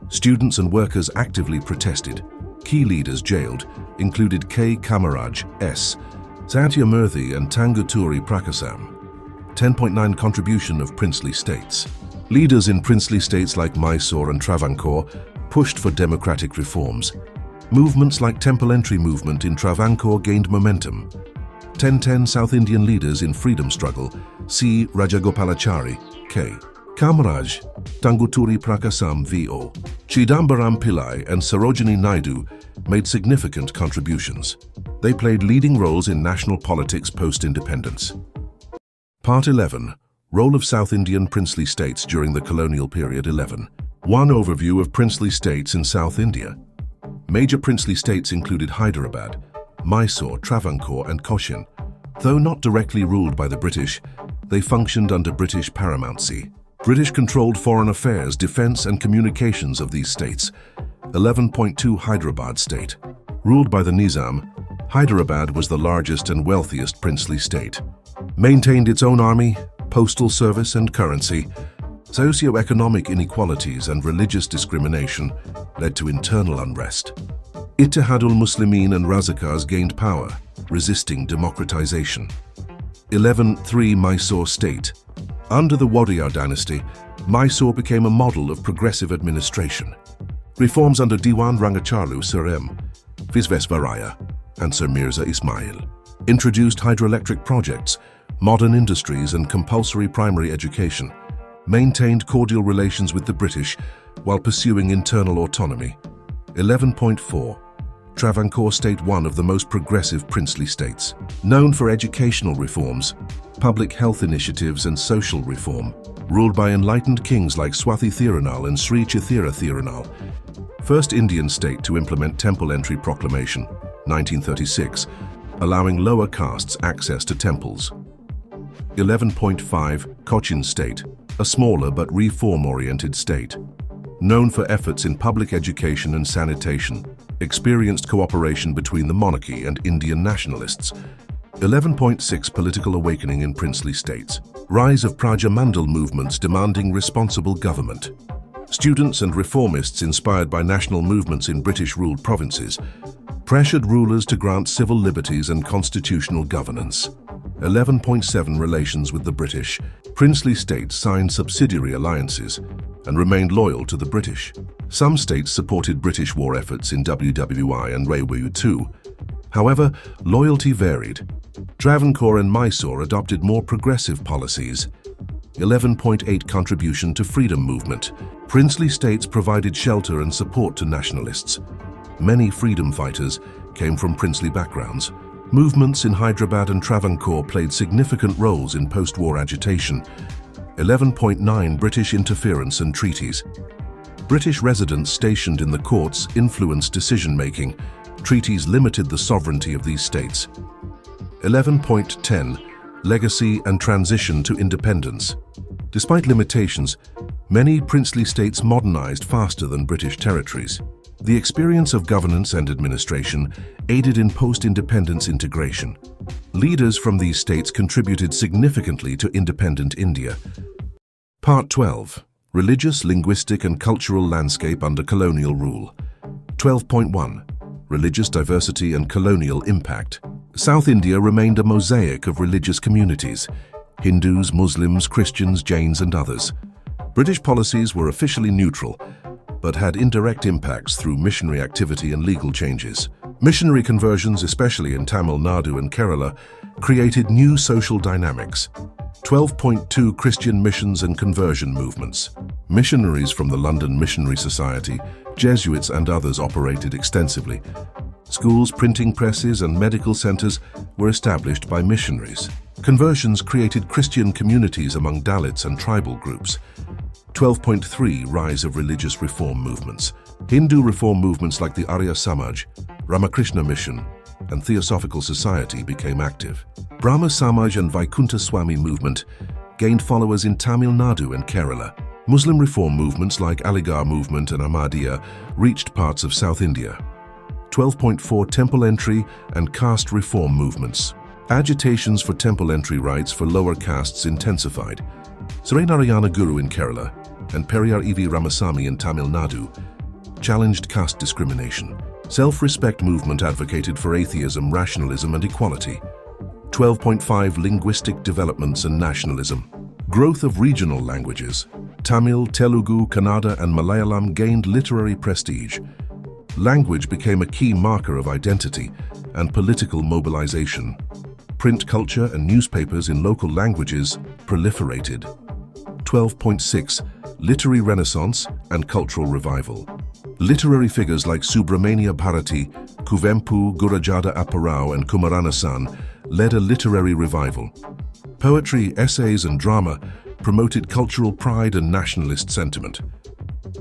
Students and workers actively protested. Key leaders jailed included K. Kamaraj, S. Satyamurthy and Tanguturi Prakasam. 10.9 Contribution of princely states. Leaders in princely states like Mysore and Travancore pushed for democratic reforms. Movements like Temple Entry movement in Travancore gained momentum. 1010 South Indian leaders in freedom struggle. C. Rajagopalachari, K. Kamaraj, Tanguturi Prakasam V.O. Chidambaram Pillai and Sarojini Naidu made significant contributions. They played leading roles in national politics post-independence. Part 11. Role of South Indian princely states during the colonial period 11. One overview of princely states in South India. Major princely states included Hyderabad, Mysore, Travancore and Cochin. Though not directly ruled by the British, they functioned under British paramountcy. British controlled foreign affairs, defense and communications of these states. 11.2 Hyderabad state. Ruled by the Nizam, Hyderabad was the largest and wealthiest princely state. Maintained its own army, postal service and currency. Socio-economic inequalities and religious discrimination led to internal unrest. Ittihadul Muslimin and Razakars gained power, resisting democratization. 11.3 Mysore state. Under the Wadiyar dynasty, Mysore became a model of progressive administration. Reforms under Diwan Rangachalu Sir M. Visvesvaraya and Sir Mirza Ismail introduced hydroelectric projects, modern industries and compulsory primary education, maintained cordial relations with the British while pursuing internal autonomy. 11.4 Travancore state, one of the most progressive princely states. Known for educational reforms, public health initiatives and social reform, ruled by enlightened kings like Swathi Thirunal and Sri Chithira Thirunal. First Indian state to implement Temple Entry Proclamation, 1936, allowing lower castes access to temples. 11.5 Cochin state, a smaller but reform-oriented state. Known for efforts in public education and sanitation, experienced cooperation between the monarchy and Indian nationalists. 11.6 Political awakening in princely states. Rise of Praja Mandal movements demanding responsible government. Students and reformists inspired by national movements in British-ruled provinces pressured rulers to grant civil liberties and constitutional governance. 11.7 Relations with the British. Princely states signed subsidiary alliances, and remained loyal to the British. Some states supported British war efforts in WWI and Railway too. However, loyalty varied. Travancore and Mysore adopted more progressive policies. 11.8 Contribution to freedom movement. Princely states provided shelter and support to nationalists. Many freedom fighters came from princely backgrounds. Movements in Hyderabad and Travancore played significant roles in post-war agitation. 11.9 British interference and treaties. British residents stationed in the courts influenced decision-making. Treaties limited the sovereignty of these states. 11.10 Legacy and transition to independence. Despite limitations, many princely states modernized faster than British territories. The experience of governance and administration aided in post-independence integration. Leaders from these states contributed significantly to independent India. Part 12. Religious, linguistic and cultural landscape under colonial rule. 12.1. Religious diversity and colonial impact. South India remained a mosaic of religious communities: Hindus, Muslims, Christians, Jains and others. British policies were officially neutral, but had indirect impacts through missionary activity and legal changes. Missionary conversions, especially in Tamil Nadu and Kerala, created new social dynamics. 12.2 Christian missions and conversion movements. Missionaries from the London Missionary Society, Jesuits and others operated extensively. Schools, printing presses and medical centers were established by missionaries. Conversions created Christian communities among Dalits and tribal groups. 12.3 Rise of religious reform movements. Hindu reform movements like the Arya Samaj, Ramakrishna Mission, and Theosophical Society became active. Brahma Samaj and Vaikuntha Swami movement gained followers in Tamil Nadu and Kerala. Muslim reform movements like Aligarh movement and Ahmadiyya reached parts of South India. 12.4 Temple entry and caste reform movements. Agitations for temple entry rights for lower castes intensified. Saranarayana Guru in Kerala and Periyar E.V. Ramasamy in Tamil Nadu challenged caste discrimination. Self-respect movement advocated for atheism, rationalism and equality. 12.5 Linguistic developments and nationalism. Growth of regional languages. Tamil, Telugu, Kannada and Malayalam gained literary prestige. Language became a key marker of identity and political mobilization. Print culture and newspapers in local languages proliferated. 12.6 Literary Renaissance and cultural revival. Literary figures like Subramania Bharati, Kuvempu, Gurajada Apparao and Kumaranasan led a literary revival. Poetry, essays and drama promoted cultural pride and nationalist sentiment.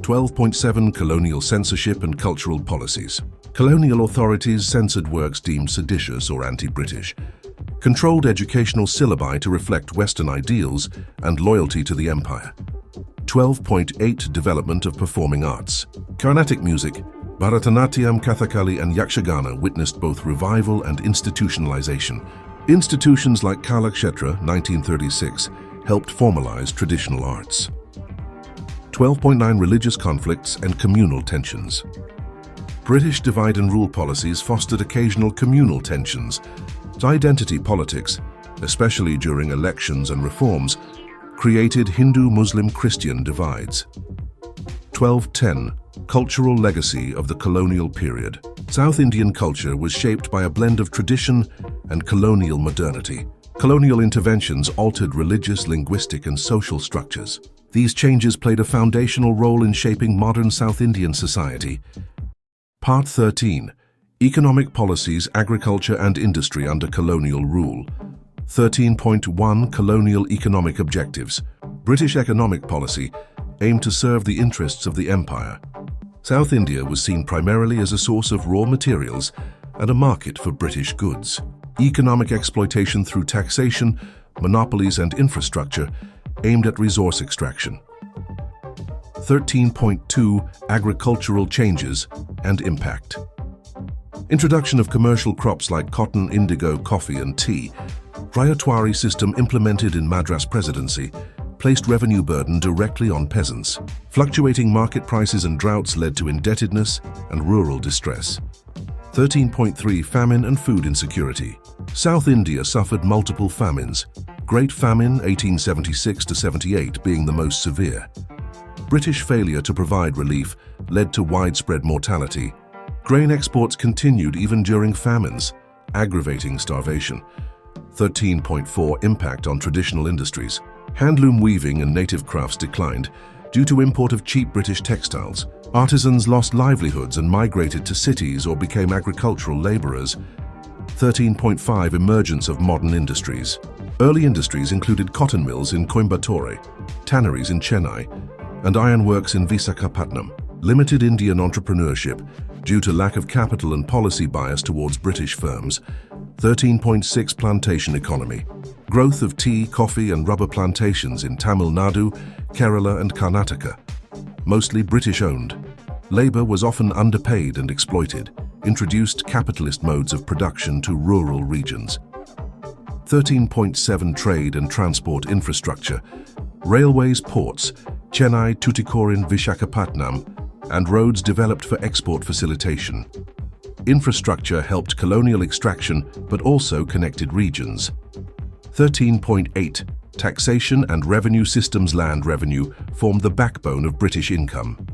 12.7 Colonial censorship and cultural policies. Colonial authorities censored works deemed seditious or anti-British, controlled educational syllabi to reflect Western ideals and loyalty to the empire. 12.8 Development of performing arts. Carnatic music, Bharatanatyam, Kathakali and Yakshagana witnessed both revival and institutionalization. Institutions like Kalakshetra, 1936, helped formalize traditional arts. 12.9 Religious conflicts and communal tensions. British divide and rule policies fostered occasional communal tensions. Identity politics, especially during elections and reforms, created Hindu-Muslim-Christian divides. 12.10 Cultural legacy of the colonial period. South Indian culture was shaped by a blend of tradition and colonial modernity. Colonial interventions altered religious, linguistic and social structures. These changes played a foundational role in shaping modern South Indian society. Part 13. Economic policies, agriculture and industry under colonial rule. 13.1 Colonial economic objectives. British economic policy aimed to serve the interests of the empire. South India was seen primarily as a source of raw materials and a market for British goods. Economic exploitation through taxation, monopolies and infrastructure aimed at resource extraction. 13.2 Agricultural changes and impact. Introduction of commercial crops like cotton, indigo, coffee and tea. Ryotwari system implemented in Madras Presidency placed revenue burden directly on peasants. Fluctuating market prices and droughts led to indebtedness and rural distress. 13.3 Famine and food insecurity. South India suffered multiple famines, Great Famine 1876-78 being the most severe. British failure to provide relief led to widespread mortality. Grain exports continued even during famines, aggravating starvation. 13.4 Impact on traditional industries. Handloom weaving and native crafts declined due to import of cheap British textiles. Artisans lost livelihoods and migrated to cities or became agricultural labourers. 13.5 Emergence of modern industries. Early industries included cotton mills in Coimbatore, tanneries in Chennai, and ironworks in Visakhapatnam. Limited Indian entrepreneurship due to lack of capital and policy bias towards British firms. 13.6 Plantation economy. Growth of tea, coffee and rubber plantations in Tamil Nadu, Kerala and Karnataka. Mostly British-owned. Labour was often underpaid and exploited. Introduced capitalist modes of production to rural regions. 13.7 Trade and transport infrastructure. Railways, ports, Chennai, Tuticorin, Visakhapatnam, and roads developed for export facilitation. Infrastructure helped colonial extraction but also connected regions. 13.8 Taxation and revenue systems. Land revenue formed the backbone of British income.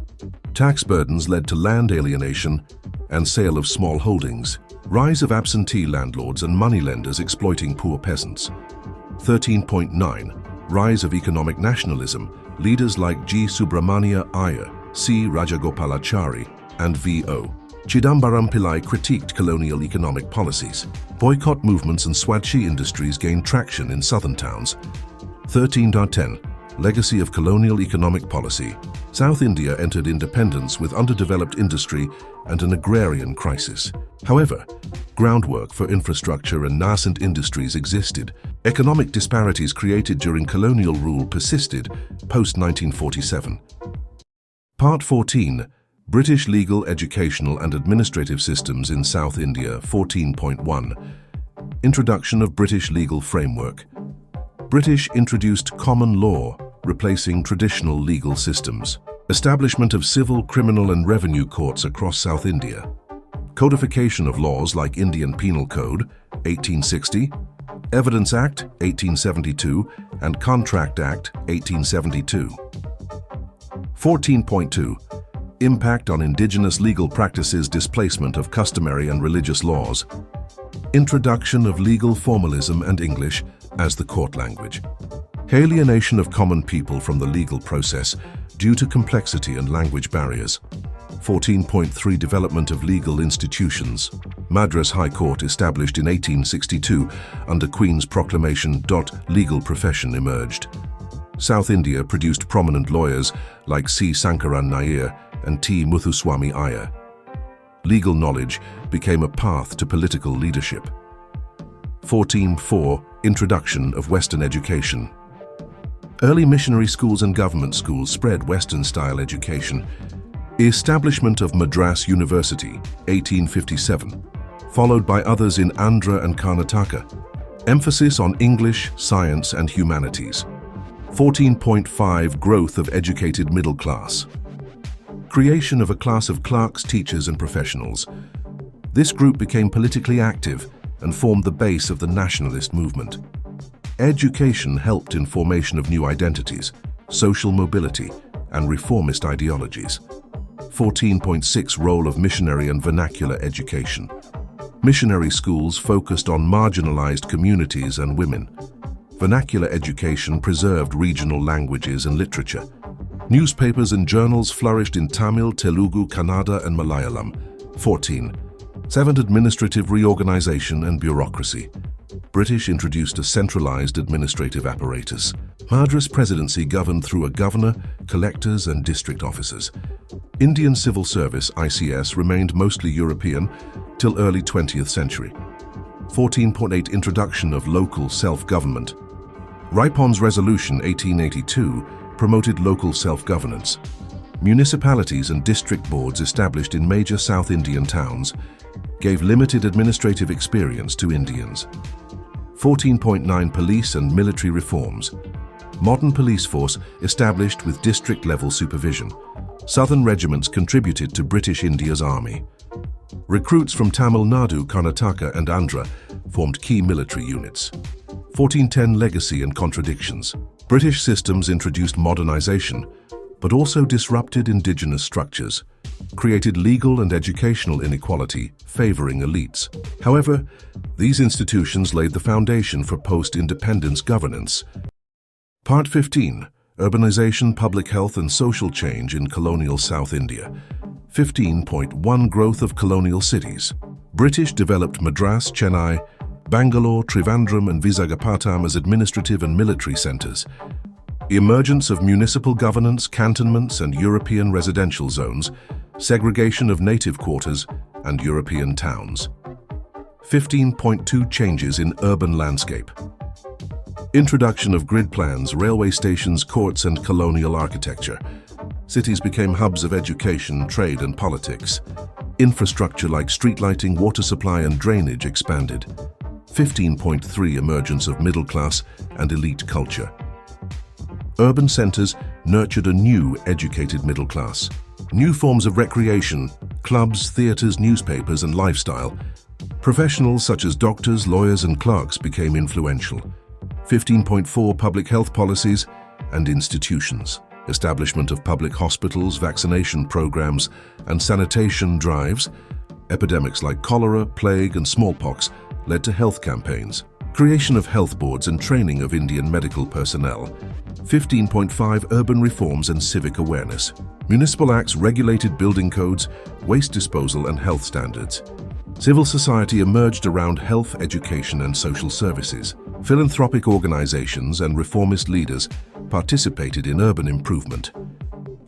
Tax burdens led to land alienation and sale of small holdings. Rise of absentee landlords and moneylenders exploiting poor peasants. 13.9 Rise of economic nationalism. Leaders like G. Subramania Iyer, C. Rajagopalachari, and V.O. Chidambaram Pillai critiqued colonial economic policies. Boycott movements and Swadeshi industries gained traction in southern towns. 13.10 Legacy of colonial economic policy. South India entered independence with underdeveloped industry and an agrarian crisis. However, groundwork for infrastructure and nascent industries existed. Economic disparities created during colonial rule persisted post-1947. Part 14. British legal, educational and administrative systems in South India. 14.1 Introduction of British legal framework. British introduced common law, replacing traditional legal systems. Establishment of civil, criminal and revenue courts across South India. Codification of laws like Indian Penal Code, 1860, Evidence Act, 1872, and Contract Act, 1872. 14.2 Impact on indigenous legal practices. Displacement of customary and religious laws. Introduction of legal formalism and English as the court language. Alienation of common people from the legal process due to complexity and language barriers. 14.3 Development of legal institutions. Madras High Court established in 1862 under Queen's Proclamation. Legal profession emerged. South India produced prominent lawyers like C. Sankaran Nair and T. Muthuswami Iyer. Legal knowledge became a path to political leadership. 14.4 Introduction of Western education. Early missionary schools and government schools spread Western-style education. Establishment of Madras University, 1857, followed by others in Andhra and Karnataka. Emphasis on English, science and humanities. 14.5 Growth of educated middle class. Creation of a class of clerks, teachers and professionals. This group became politically active and formed the base of the nationalist movement. Education helped in formation of new identities, social mobility and reformist ideologies. 14.6 Role of missionary and vernacular education. Missionary schools focused on marginalized communities and women. Vernacular education preserved regional languages and literature. Newspapers and journals flourished in Tamil, Telugu, Kannada and Malayalam. 14.7 Administrative reorganization and bureaucracy. British introduced a centralized administrative apparatus. Madras Presidency governed through a governor, collectors and district officers. Indian civil service, ICS, remained mostly European till early 20th century. 14.8 Introduction of local self-government. Ripon's Resolution 1882 promoted local self-governance. Municipalities and district boards established in major South Indian towns gave limited administrative experience to Indians. 14.9 Police and military reforms. Modern police force established with district-level supervision. Southern regiments contributed to British India's army. Recruits from Tamil Nadu, Karnataka and Andhra formed key military units. 14.10 Legacy and contradictions. British systems introduced modernization, but also disrupted indigenous structures, created legal and educational inequality, favoring elites. However, these institutions laid the foundation for post-independence governance. Part 15. Urbanization, Public Health and Social Change in Colonial South India. 15.1 Growth of colonial cities. British developed Madras, Chennai, Bangalore, Trivandrum and Visakhapatnam as administrative and military centers. Emergence of municipal governance, cantonments and European residential zones, segregation of native quarters and European towns. 15.2 Changes in urban landscape. Introduction of grid plans, railway stations, courts and colonial architecture. Cities became hubs of education, trade and politics. Infrastructure like street lighting, water supply and drainage expanded. 15.3 Emergence of middle class and elite culture. Urban centers nurtured a new, educated middle class. New forms of recreation, clubs, theaters, newspapers and lifestyle. Professionals such as doctors, lawyers and clerks became influential. 15.4 Public health policies and institutions. Establishment of public hospitals, vaccination programs, and sanitation drives. Epidemics like cholera, plague, and smallpox led to health campaigns. Creation of health boards and training of Indian medical personnel. 15.5 Urban reforms and civic awareness. Municipal acts regulated building codes, waste disposal, and health standards. Civil society emerged around health, education, and social services. Philanthropic organizations and reformist leaders participated in urban improvement.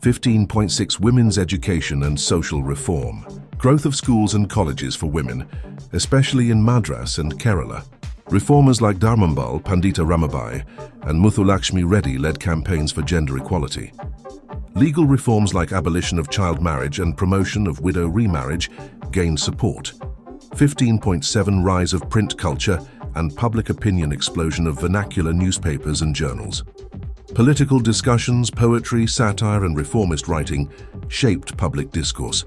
15.6 Women's education and social reform. Growth of schools and colleges for women, especially in Madras and Kerala. Reformers like Dharmambal, Pandita Ramabai, and Muthulakshmi Reddy led campaigns for gender equality. Legal reforms like abolition of child marriage and promotion of widow remarriage gained support. 15.7 Rise of print culture and public opinion explosion of vernacular newspapers and journals. Political discussions, poetry, satire, and reformist writing shaped public discourse.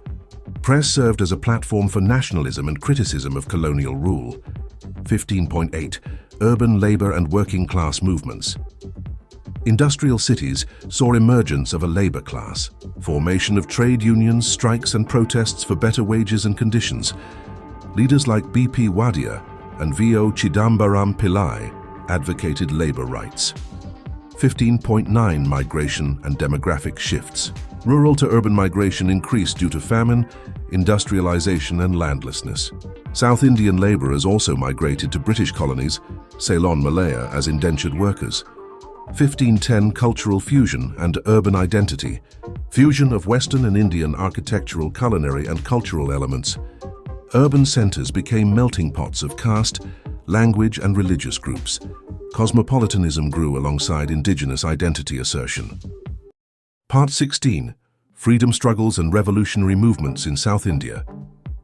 Press served as a platform for nationalism and criticism of colonial rule. 15.8 Urban labor and working class movements. Industrial cities saw emergence of a labor class, formation of trade unions, strikes and protests for better wages and conditions. Leaders like B.P. Wadia and V.O. Chidambaram Pillai advocated labor rights. 15.9 Migration and demographic shifts. Rural to urban migration increased due to famine, industrialization and landlessness. South Indian laborers also migrated to British colonies, Ceylon, Malaya, as indentured workers. 1510 Cultural fusion and urban identity. Fusion of Western and Indian architectural, culinary and cultural elements. Urban centers became melting pots of caste, language and religious groups. Cosmopolitanism grew alongside indigenous identity assertion. Part 16. Freedom struggles and revolutionary movements in South India.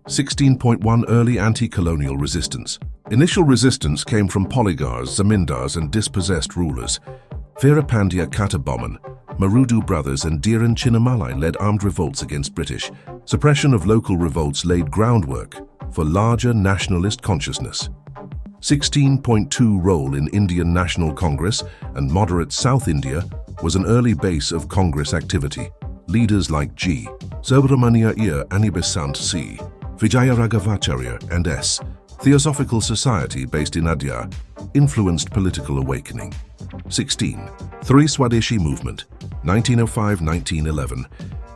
16.1 Early anti-colonial resistance. Initial resistance came from polygars, zamindars and dispossessed rulers. Veerapandya Kattabomman, Marudu brothers and Dheeran Chinnamalai led armed revolts against British. Suppression of local revolts laid groundwork for larger nationalist consciousness. 16.2 Role in Indian National Congress and moderate South India was an early base of Congress activity. Leaders like G. Subramania Iyer, Annie Besant C. Vijayaraghavacharya and S. Theosophical Society based in Adyar influenced political awakening. 16. Three Swadeshi Movement, 1905-1911,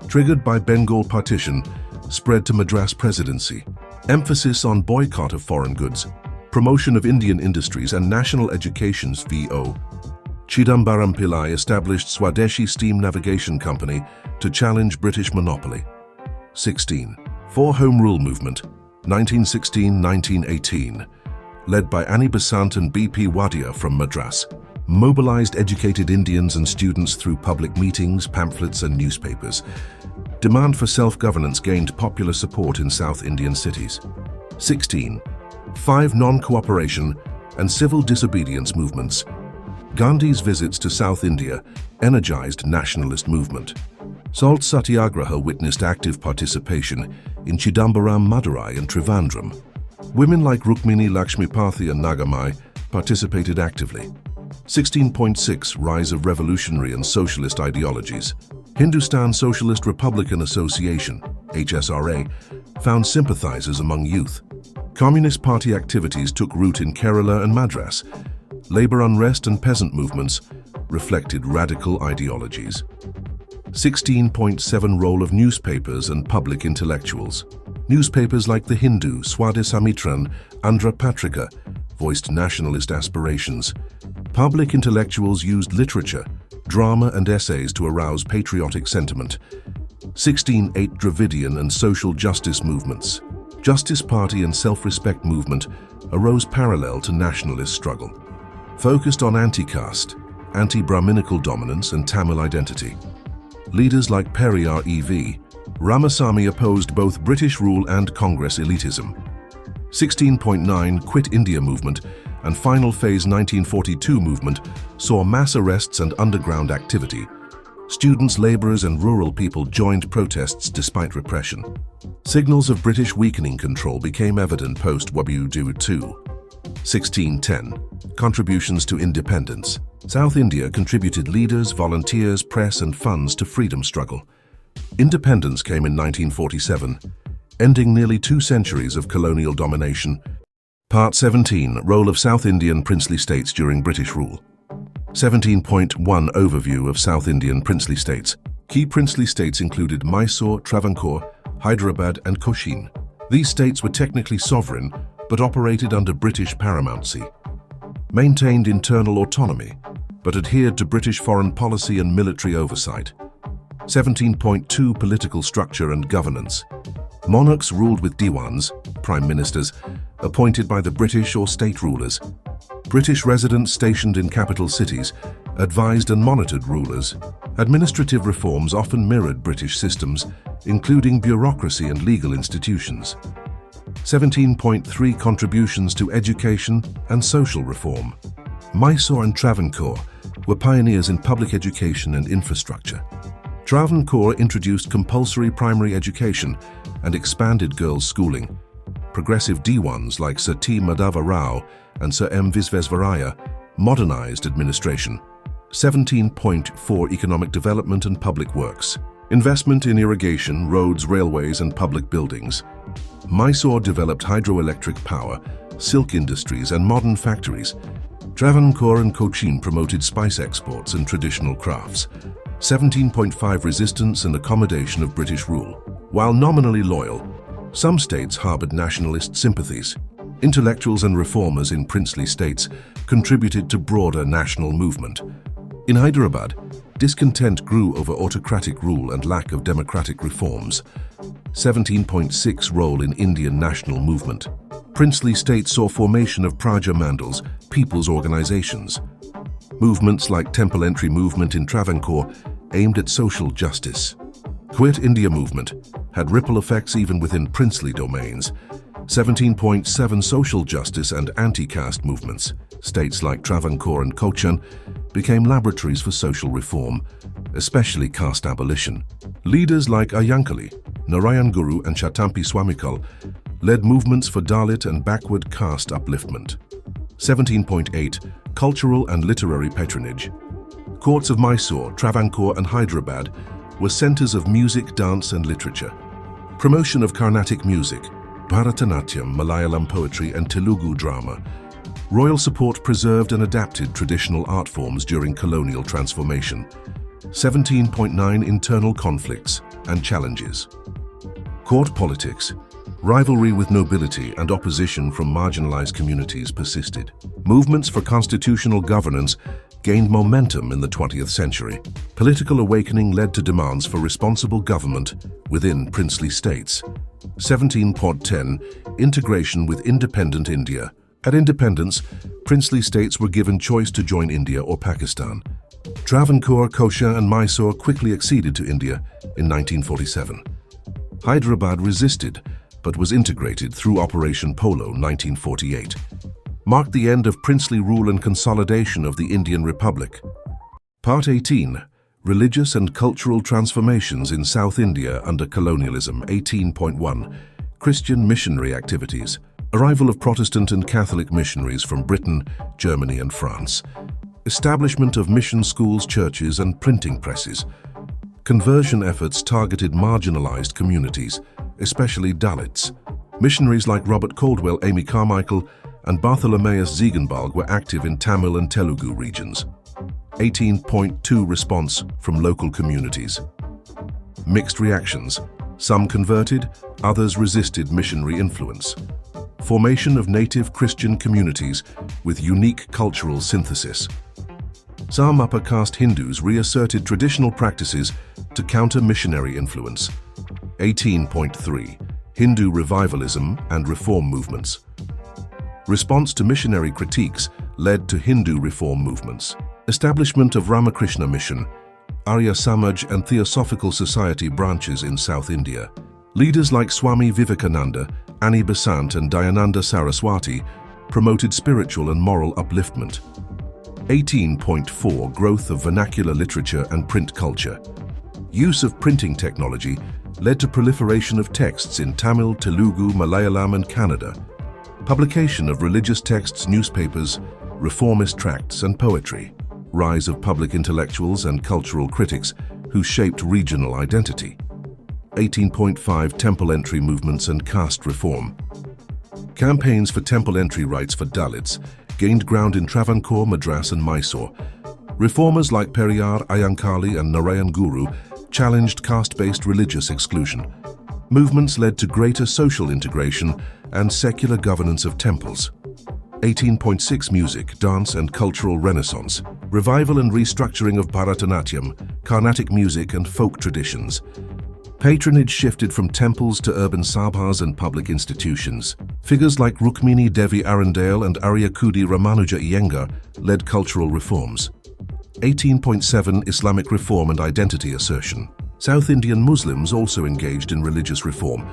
triggered by Bengal partition, spread to Madras Presidency. Emphasis on boycott of foreign goods, promotion of Indian industries and national education's V.O. Chidambaram Pillai established Swadeshi Steam Navigation Company to challenge British monopoly. 16. Four Home Rule Movement, 1916-1918, led by Annie Besant and B.P. Wadia from Madras, mobilized educated Indians and students through public meetings, pamphlets and newspapers. Demand for self-governance gained popular support in South Indian cities. 16. Five non-cooperation and civil disobedience movements. Gandhi's visits to South India energized nationalist movement. Salt Satyagraha witnessed active participation in Chidambaram, Madurai and Trivandrum. Women like Rukmini Lakshmipathy and Nagamai participated actively. 16.6 Rise of revolutionary and socialist ideologies. Hindustan Socialist Republican Association, HSRA, found sympathizers among youth. Communist Party activities took root in Kerala and Madras. Labor unrest and peasant movements reflected radical ideologies. 16.7 Role of newspapers and public intellectuals. Newspapers like The Hindu, Swadesamitran, Andhra Patrika voiced nationalist aspirations. Public intellectuals used literature, drama and essays to arouse patriotic sentiment. 16.8 Dravidian and social justice movements. Justice Party and self-respect movement arose parallel to nationalist struggle. Focused on anti-caste, anti-Brahminical dominance and Tamil identity. Leaders like Periyar E.V. Ramasamy opposed both British rule and Congress elitism. 16.9 Quit India movement and final phase 1942 movement saw mass arrests and underground activity. Students, laborers and rural people joined protests despite repression. Signals of British weakening control became evident post-World War II. 1610 Contributions to independence. South India contributed leaders, volunteers, press and funds to freedom struggle. Independence came in 1947, ending nearly 2 centuries of colonial domination. Part 17 Role of South Indian princely states during British rule. 17.1 Overview of South Indian princely states. Key princely states included Mysore, Travancore, Hyderabad and Cochin. These states were technically sovereign but operated under British paramountcy. Maintained internal autonomy, but adhered to British foreign policy and military oversight. 17.2 Political structure and governance. Monarchs ruled with diwans, prime ministers, appointed by the British or state rulers. British residents stationed in capital cities advised and monitored rulers. Administrative reforms often mirrored British systems, including bureaucracy and legal institutions. 17.3 Contributions to education and social reform. Mysore and Travancore were pioneers in public education and infrastructure. Travancore introduced compulsory primary education and expanded girls' schooling. Progressive Diwans like Sir T. Madhava Rao and Sir M. Visvesvaraya modernized administration. 17.4 Economic development and public works. Investment in irrigation, roads, railways and public buildings. Mysore developed hydroelectric power, silk industries and modern factories. Travancore and Cochin promoted spice exports and traditional crafts. 17.5 Resistance and accommodation of British rule. While nominally loyal, some states harbored nationalist sympathies. Intellectuals and reformers in princely states contributed to broader national movement. In Hyderabad, discontent grew over autocratic rule and lack of democratic reforms. 17.6 Role in Indian national movement. Princely states saw formation of Praja Mandals, people's organizations. Movements like Temple Entry movement in Travancore aimed at social justice. Quit India movement had ripple effects even within princely domains. 17.7 Social justice and anti-caste movements. States like Travancore and Cochin became laboratories for social reform, especially caste abolition. Leaders like Ayyankali, Narayan Guru and Chatampi Swamikal led movements for Dalit and backward caste upliftment. 17.8 Cultural and literary patronage. Courts of Mysore, Travancore and Hyderabad were centers of music, dance and literature. Promotion of Carnatic music, Bharatanatyam, Malayalam poetry and Telugu drama. Royal support preserved and adapted traditional art forms during colonial transformation. 17.9 Internal conflicts and challenges. Court politics. Rivalry with nobility and opposition from marginalized communities persisted. Movements for constitutional governance gained momentum in the 20th century. Political awakening led to demands for responsible government within princely states. 17.10 Integration with independent India. At independence, princely states were given choice to join India or Pakistan. Travancore, Cochin and Mysore quickly acceded to India in 1947. Hyderabad resisted, but was integrated through Operation Polo 1948. Marked the end of princely rule and consolidation of the Indian Republic. Part 18. Religious and cultural transformations in South India under colonialism. 18.1 Christian missionary activities. Arrival of Protestant and Catholic missionaries from Britain, Germany and France. Establishment of mission schools, churches and printing presses. Conversion efforts targeted marginalized communities, especially Dalits. Missionaries like Robert Caldwell, Amy Carmichael, and Bartholomeus Ziegenbalg were active in Tamil and Telugu regions. 18.2 Response from local communities. Mixed reactions. Some converted, others resisted missionary influence. Formation of native Christian communities with unique cultural synthesis. Some upper caste Hindus reasserted traditional practices to counter missionary influence. 18.3 Hindu revivalism and reform movements. Response to missionary critiques led to Hindu reform movements. Establishment of Ramakrishna Mission, Arya Samaj and Theosophical Society branches in South India. Leaders like Swami Vivekananda, Annie Besant and Dayananda Saraswati promoted spiritual and moral upliftment. 18.4 Growth of vernacular literature and print culture. Use of printing technology led to proliferation of texts in Tamil, Telugu, Malayalam and Kannada. Publication of religious texts, newspapers, reformist tracts and poetry. Rise of public intellectuals and cultural critics who shaped regional identity. 18.5 Temple entry movements and caste reform. Campaigns for temple entry rights for Dalits gained ground in Travancore, Madras and Mysore. Reformers like Periyar, Ayankali and Narayan Guru challenged caste-based religious exclusion. Movements led to greater social integration and secular governance of temples. 18.6 Music, dance and cultural renaissance. Revival and restructuring of Bharatanatyam, Carnatic music and folk traditions. Patronage shifted from temples to urban sabhas and public institutions. Figures like Rukmini Devi Arundale and Aryakudi Ramanuja Iyengar led cultural reforms. 18.7 Islamic reform and identity assertion. South Indian Muslims also engaged in religious reform,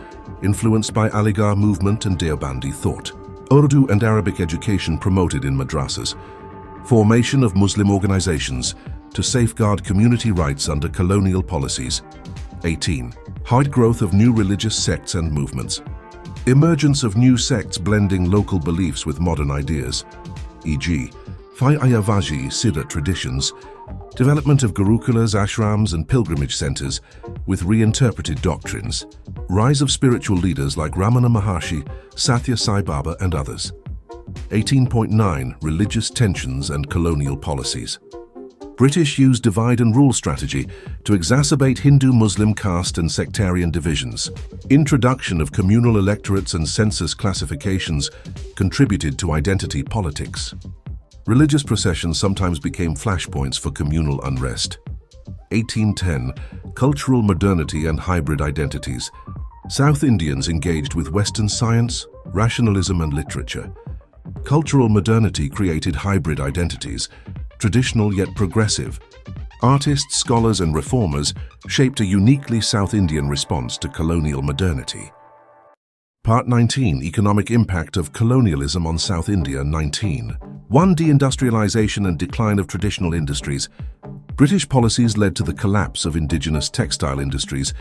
influenced by Aligarh movement and Deobandi thought. Urdu and Arabic education promoted in madrasas. Formation of Muslim organizations to safeguard community rights under colonial policies. 18. Hard growth of new religious sects and movements. Emergence of new sects blending local beliefs with modern ideas, e.g., Ayavaji Siddha traditions, development of gurukulas, ashrams and pilgrimage centers with reinterpreted doctrines, rise of spiritual leaders like Ramana Maharshi, Satya Sai Baba and others. 18.9 Religious tensions and colonial policies. British used divide and rule strategy to exacerbate Hindu-Muslim caste and sectarian divisions. Introduction of communal electorates and census classifications contributed to identity politics. Religious processions sometimes became flashpoints for communal unrest. 1810 Cultural modernity and hybrid identities. South Indians engaged with Western science, rationalism and literature. Cultural modernity created hybrid identities, traditional yet progressive. Artists, scholars and reformers shaped a uniquely South Indian response to colonial modernity. Part 19 Economic impact of colonialism on South India. 19. 1. Deindustrialization and decline of traditional industries. British policies led to the collapse of indigenous textile industries,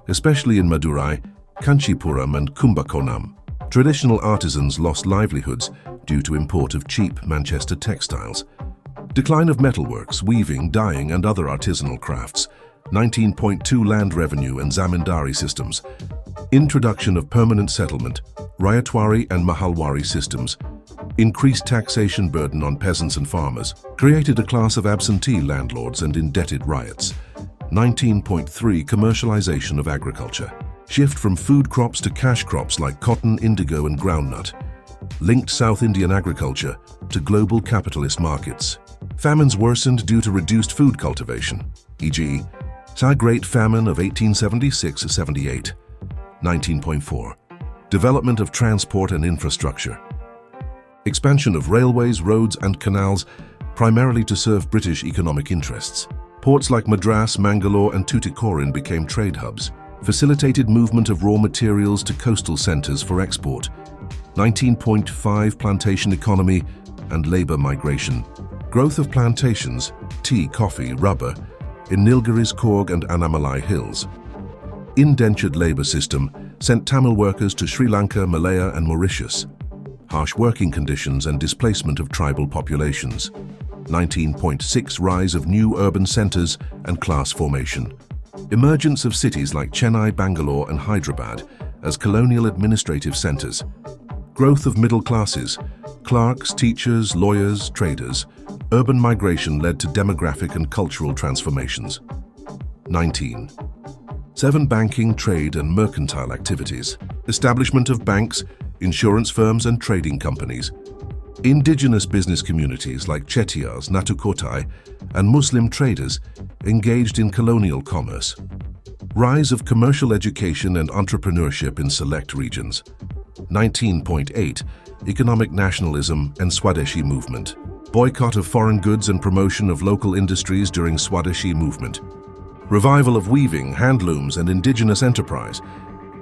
especially in Madurai, Kanchipuram and Kumbakonam. Traditional artisans lost livelihoods due to import of cheap Manchester textiles. Decline of metalworks, weaving, dyeing and other artisanal crafts. 19.2 Land revenue and zamindari systems. Introduction of permanent settlement, Rayatwari and Mahalwari systems. Increased taxation burden on peasants and farmers. Created a class of absentee landlords and indebted ryots. 19.3 Commercialization of agriculture. Shift from food crops to cash crops like cotton, indigo and groundnut. Linked South Indian agriculture to global capitalist markets. Famines worsened due to reduced food cultivation, e.g., Great Famine of 1876-78. 19.4 Development of transport and infrastructure. Expansion of railways, roads and canals, primarily to serve British economic interests. Ports like Madras, Mangalore and Tuticorin became trade hubs. Facilitated movement of raw materials to coastal centers for export. 19.5 Plantation economy and labor migration. Growth of plantations, tea, coffee, rubber, in Nilgiris, Coorg and Annamalai Hills. Indentured labor system sent Tamil workers to Sri Lanka, Malaya and Mauritius. Harsh working conditions and displacement of tribal populations. 19.6 Rise of new urban centers and class formation. Emergence of cities like Chennai, Bangalore and Hyderabad as colonial administrative centers. Growth of middle classes, clerks, teachers, lawyers, traders. Urban migration led to demographic and cultural transformations. 19. 7. Banking, trade and mercantile activities. Establishment of banks, insurance firms and trading companies. Indigenous business communities like Chettiars, Natukotai, and Muslim traders engaged in colonial commerce. Rise of commercial education and entrepreneurship in select regions. 19.8. Economic nationalism and Swadeshi movement. Boycott of foreign goods and promotion of local industries during Swadeshi movement. Revival of weaving, handlooms and indigenous enterprise.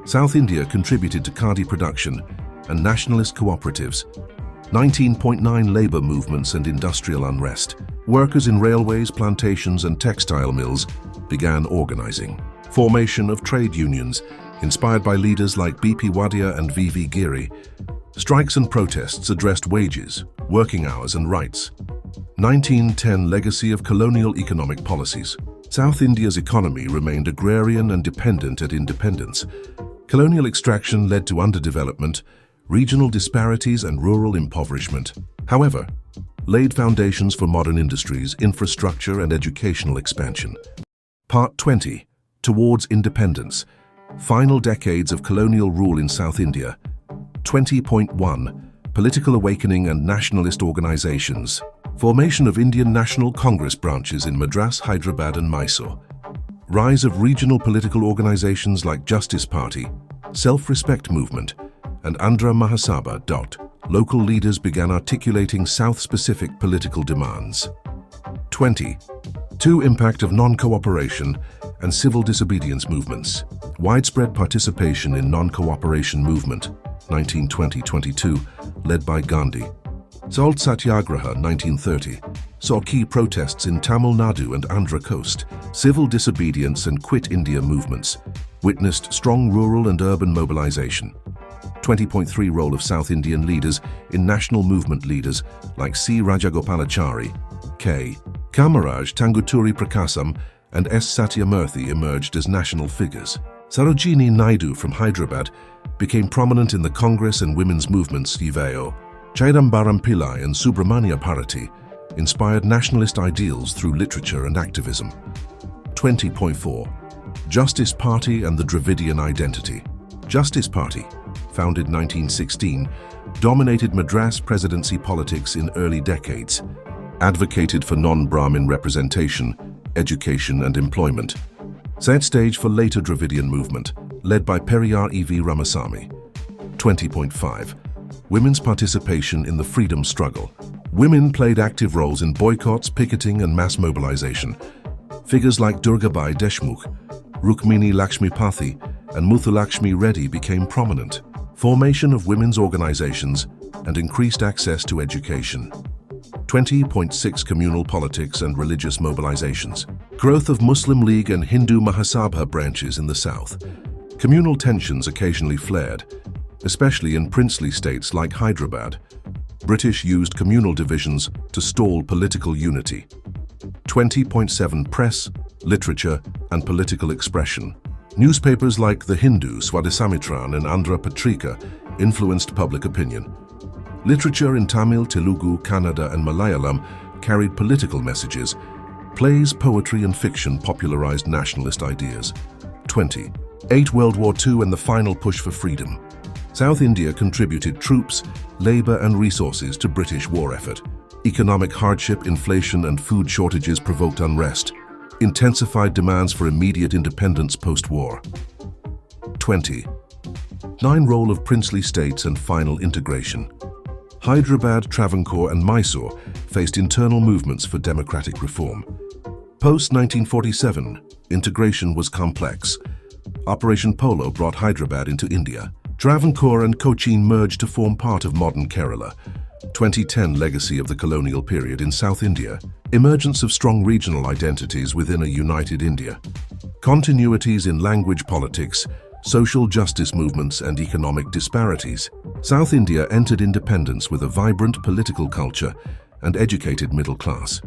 South India contributed to khadi production and nationalist cooperatives. 19.9. Labor movements and industrial unrest. Workers in railways, plantations and textile mills began organizing. Formation of trade unions, inspired by leaders like B.P. Wadia and V.V. Giri. Strikes and protests addressed wages, working hours and rights. 1910. Legacy of colonial economic policies. South India's economy remained agrarian and dependent at independence. Colonial extraction led to underdevelopment, regional disparities and rural impoverishment. However, laid foundations for modern industries, infrastructure and educational expansion. Part 20. Towards independence. Final decades of colonial rule in South India. 20.1. Political awakening and nationalist organizations. Formation of Indian National Congress branches in Madras, Hyderabad and Mysore. Rise of regional political organizations like Justice Party, Self-Respect Movement, and Andhra Mahasabha. Local leaders began articulating South-specific political demands. 20. 2. Impact of non-cooperation and civil disobedience movements. Widespread participation in non-cooperation movement, 1920-22, led by Gandhi. Salt Satyagraha, 1930, saw key protests in Tamil Nadu and Andhra coast. Civil disobedience and Quit India movements witnessed strong rural and urban mobilization. 20.3. Role of South Indian leaders in national movement. Leaders like C. Rajagopalachari, K. Kamaraj, Tanguturi Prakasam, and S. Satyamurthy emerged as national figures. Sarojini Naidu from Hyderabad became prominent in the Congress and women's movements. Iveo, Chidambaram Pillai and Subramania Bharati inspired nationalist ideals through literature and activism. 20.4. Justice Party and the Dravidian identity. Justice Party, founded 1916, dominated Madras presidency politics in early decades, advocated for non-Brahmin representation, education and employment, set stage for later Dravidian movement, led by Periyar E.V. Ramasamy. 20.5. Women's participation in the freedom struggle. Women played active roles in boycotts, picketing and mass mobilization. Figures like Durgabai Deshmukh, Rukmini Lakshmipathy and Muthulakshmi Reddy became prominent. Formation of women's organizations and increased access to education. 20.6. Communal politics and religious mobilizations. Growth of Muslim League and Hindu Mahasabha branches in the south. Communal tensions occasionally flared, especially in princely states like Hyderabad. British used communal divisions to stall political unity. 20.7. Press, literature, and political expression. Newspapers like The Hindu, Swadesamitran, and Andhra Patrika influenced public opinion. Literature in Tamil, Telugu, Kannada, and Malayalam carried political messages. Plays, poetry, and fiction popularized nationalist ideas. 20. 8. World War II and the final push for freedom. South India contributed troops, labor, and resources to British war effort. Economic hardship, inflation, and food shortages provoked unrest, intensified demands for immediate independence post-war. 20. 9. Role of princely states and final integration. Hyderabad, Travancore, and Mysore faced internal movements for democratic reform. Post-1947, integration was complex. Operation Polo brought Hyderabad into India. Travancore and Cochin merged to form part of modern Kerala. 2010 legacy of the colonial period in South India. Emergence of strong regional identities within a united India. Continuities in language politics, social justice movements and economic disparities. South India entered independence with a vibrant political culture and educated middle class.